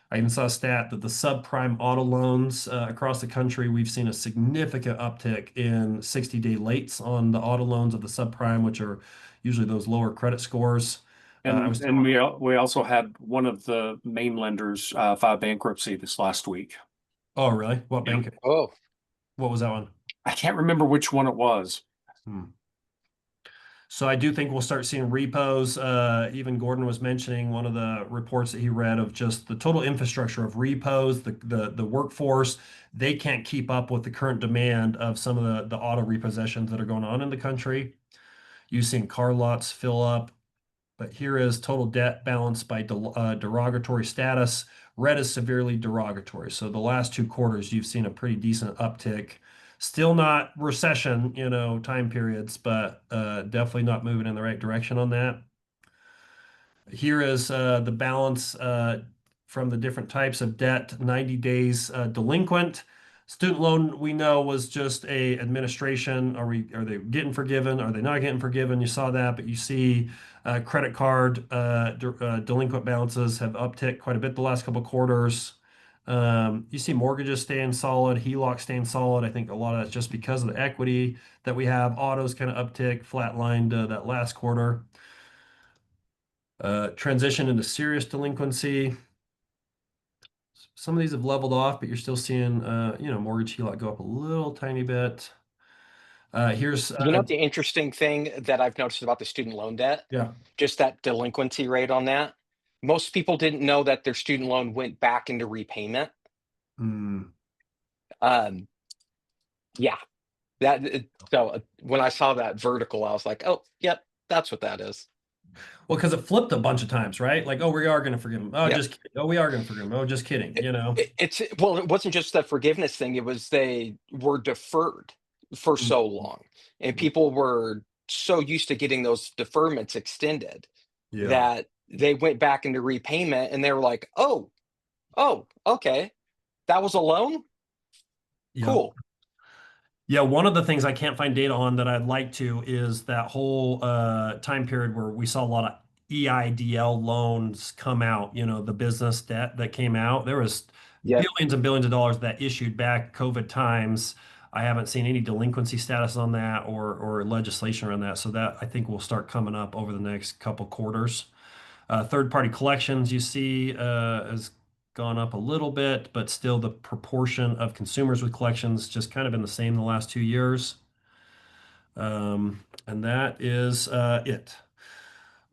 Speaker 1: I even saw a stat that the subprime auto loans across the country, we've seen a significant uptick in 60-day lates on the auto loans of the subprime, which are usually those lower credit scores.
Speaker 3: And we also had one of the main lenders file bankruptcy this last week.
Speaker 1: Oh, really? What bank?
Speaker 2: Oh,
Speaker 1: What was that one?
Speaker 3: I can't remember which one it was.
Speaker 1: So I do think we'll start seeing repos. Even Gordon was mentioning one of the reports that he read of just the total infrastructure of repos, the workforce. They can't keep up with the current demand of some of the auto repossessions that are going on in the country. You've seen car lots fill up, but here is total debt balance by derogatory status. Red is severely derogatory. So the last 2 quarters, you've seen a pretty decent uptick. Still not recession, time periods, but definitely not moving in the right direction on that. Here is the balance from the different types of debt, 90 days delinquent. Student loan, we know, was just a administration. Are they getting forgiven? Are they not getting forgiven? You saw that, but you see credit card delinquent balances have upticked quite a bit the last couple of quarters. You see mortgages staying solid, HELOC staying solid. I think a lot of that's just because of the equity that we have. Autos kind of uptick, flatlined that last quarter. Transition into serious delinquency. Some of these have leveled off, but you're still seeing, mortgage HELOC go up a little tiny bit. Here's
Speaker 2: the interesting thing that I've noticed about the student loan debt,
Speaker 1: yeah.
Speaker 2: just that delinquency rate on that. Most people didn't know that their student loan went back into repayment. Yeah, so when I saw that vertical, I was like, oh, yep, that's what that is.
Speaker 1: Well, because it flipped a bunch of times, right? Like, oh, we are going to forgive them. Oh,
Speaker 2: Yep.
Speaker 1: just kidding. Oh, we are going to forgive them. Oh, just kidding.
Speaker 2: It wasn't just the forgiveness thing. It was they were deferred for so long, and people were so used to getting those deferments extended
Speaker 1: Yeah.
Speaker 2: that they went back into repayment, and they were like, oh, okay, that was a loan.
Speaker 1: Yeah.
Speaker 2: Cool.
Speaker 1: Yeah, one of the things I can't find data on that I'd like to is that whole time period where we saw a lot of EIDL loans come out, the business debt that came out. There was
Speaker 2: Yep.
Speaker 1: billions and billions of dollars that issued back COVID times. I haven't seen any delinquency status on that or legislation around that. So that I think will start coming up over the next couple quarters. Third-party collections you see has gone up a little bit, but still the proportion of consumers with collections just kind of been the same the last 2 years. And that is it.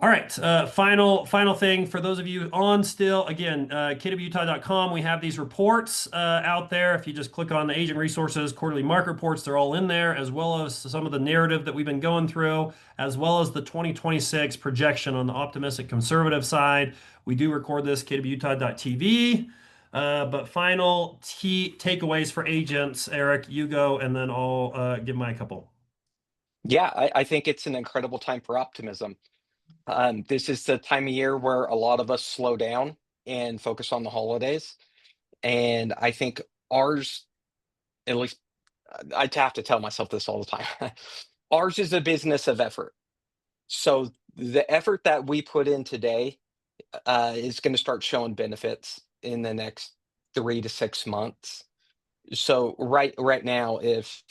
Speaker 1: All right, final thing for those of you on still, again, kwutah.com, we have these reports out there. If you just click on the agent resources, quarterly market reports, they're all in there, as well as some of the narrative that we've been going through, as well as the 2026 projection on the optimistic conservative side. We do record this, kwutah.tv. But final takeaways for agents, Eric, you go, and then I'll give my couple.
Speaker 2: Yeah, I think it's an incredible time for optimism. This is the time of year where a lot of us slow down and focus on the holidays. And I think ours, at least I have to tell myself this all the time. Ours is a business of effort. So the effort that we put in today is going to start showing benefits in the next 3 to 6 months. So right now, if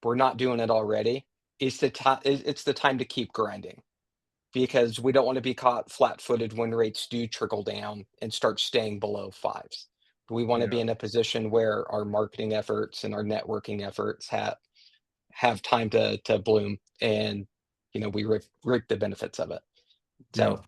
Speaker 2: we're not doing it already, it's the time to keep grinding because we don't want to be caught flat-footed when rates do trickle down and start staying below fives. We want to be
Speaker 1: Yeah.
Speaker 2: in a position where our marketing efforts and our networking efforts have time to bloom, and we reap the benefits of it.
Speaker 1: Yeah.
Speaker 2: So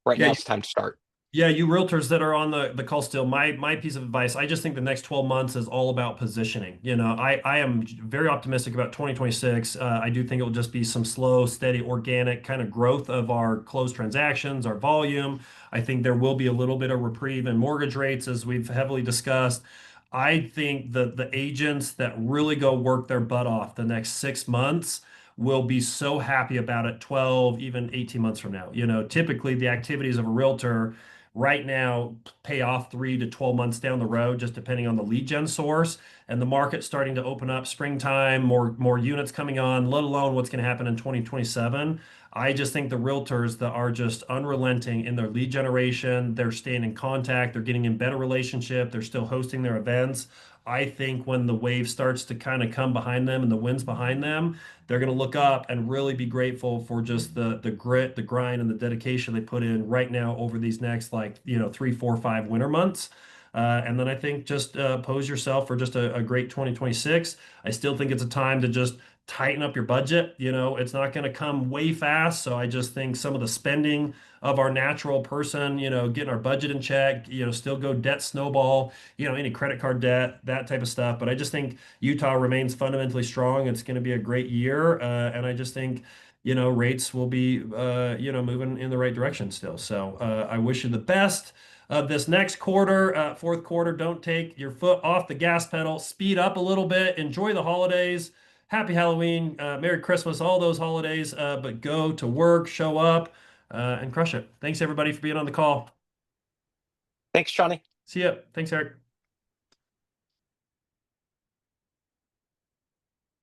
Speaker 2: right
Speaker 1: Yeah,
Speaker 2: now it's time to start.
Speaker 1: Yeah, you realtors that are on the call still, my piece of advice, I just think the next 12 months is all about positioning. I am very optimistic about 2026. I do think it will just be some slow, steady, organic kind of growth of our closed transactions, our volume. I think there will be a little bit of reprieve in mortgage rates, as we've heavily discussed. I think that the agents that really go work their butt off the next 6 months will be so happy about it 12, even 18 months from now. Typically the activities of a realtor right now pay off 3 to 12 months down the road, just depending on the lead gen source and the market starting to open up springtime, more units coming on, let alone what's going to happen in 2027. I just think the realtors that are just unrelenting in their lead generation, they're staying in contact, they're getting in better relationship, they're still hosting their events. I think when the wave starts to kind of come behind them and the wind's behind them, they're going to look up and really be grateful for just the grit, the grind, and the dedication they put in right now over these next 3, 4, 5 winter months. And then I think just pose yourself for just a great 2026. I still think it's a time to just tighten up your budget. It's not going to come way fast. So I just think some of the spending of our natural person, getting our budget in check, still go debt snowball, any credit card debt, that type of stuff. But I just think Utah remains fundamentally strong. It's going to be a great year. And I just think, rates will be, moving in the right direction still. So I wish you the best of this next quarter, fourth quarter. Don't take your foot off the gas pedal. Speed up a little bit. Enjoy the holidays. Happy Halloween, Merry Christmas, all those holidays. But go to work, show up, and crush it. Thanks everybody for being on the call.
Speaker 2: Thanks, Johnny.
Speaker 1: See ya. Thanks, Eric.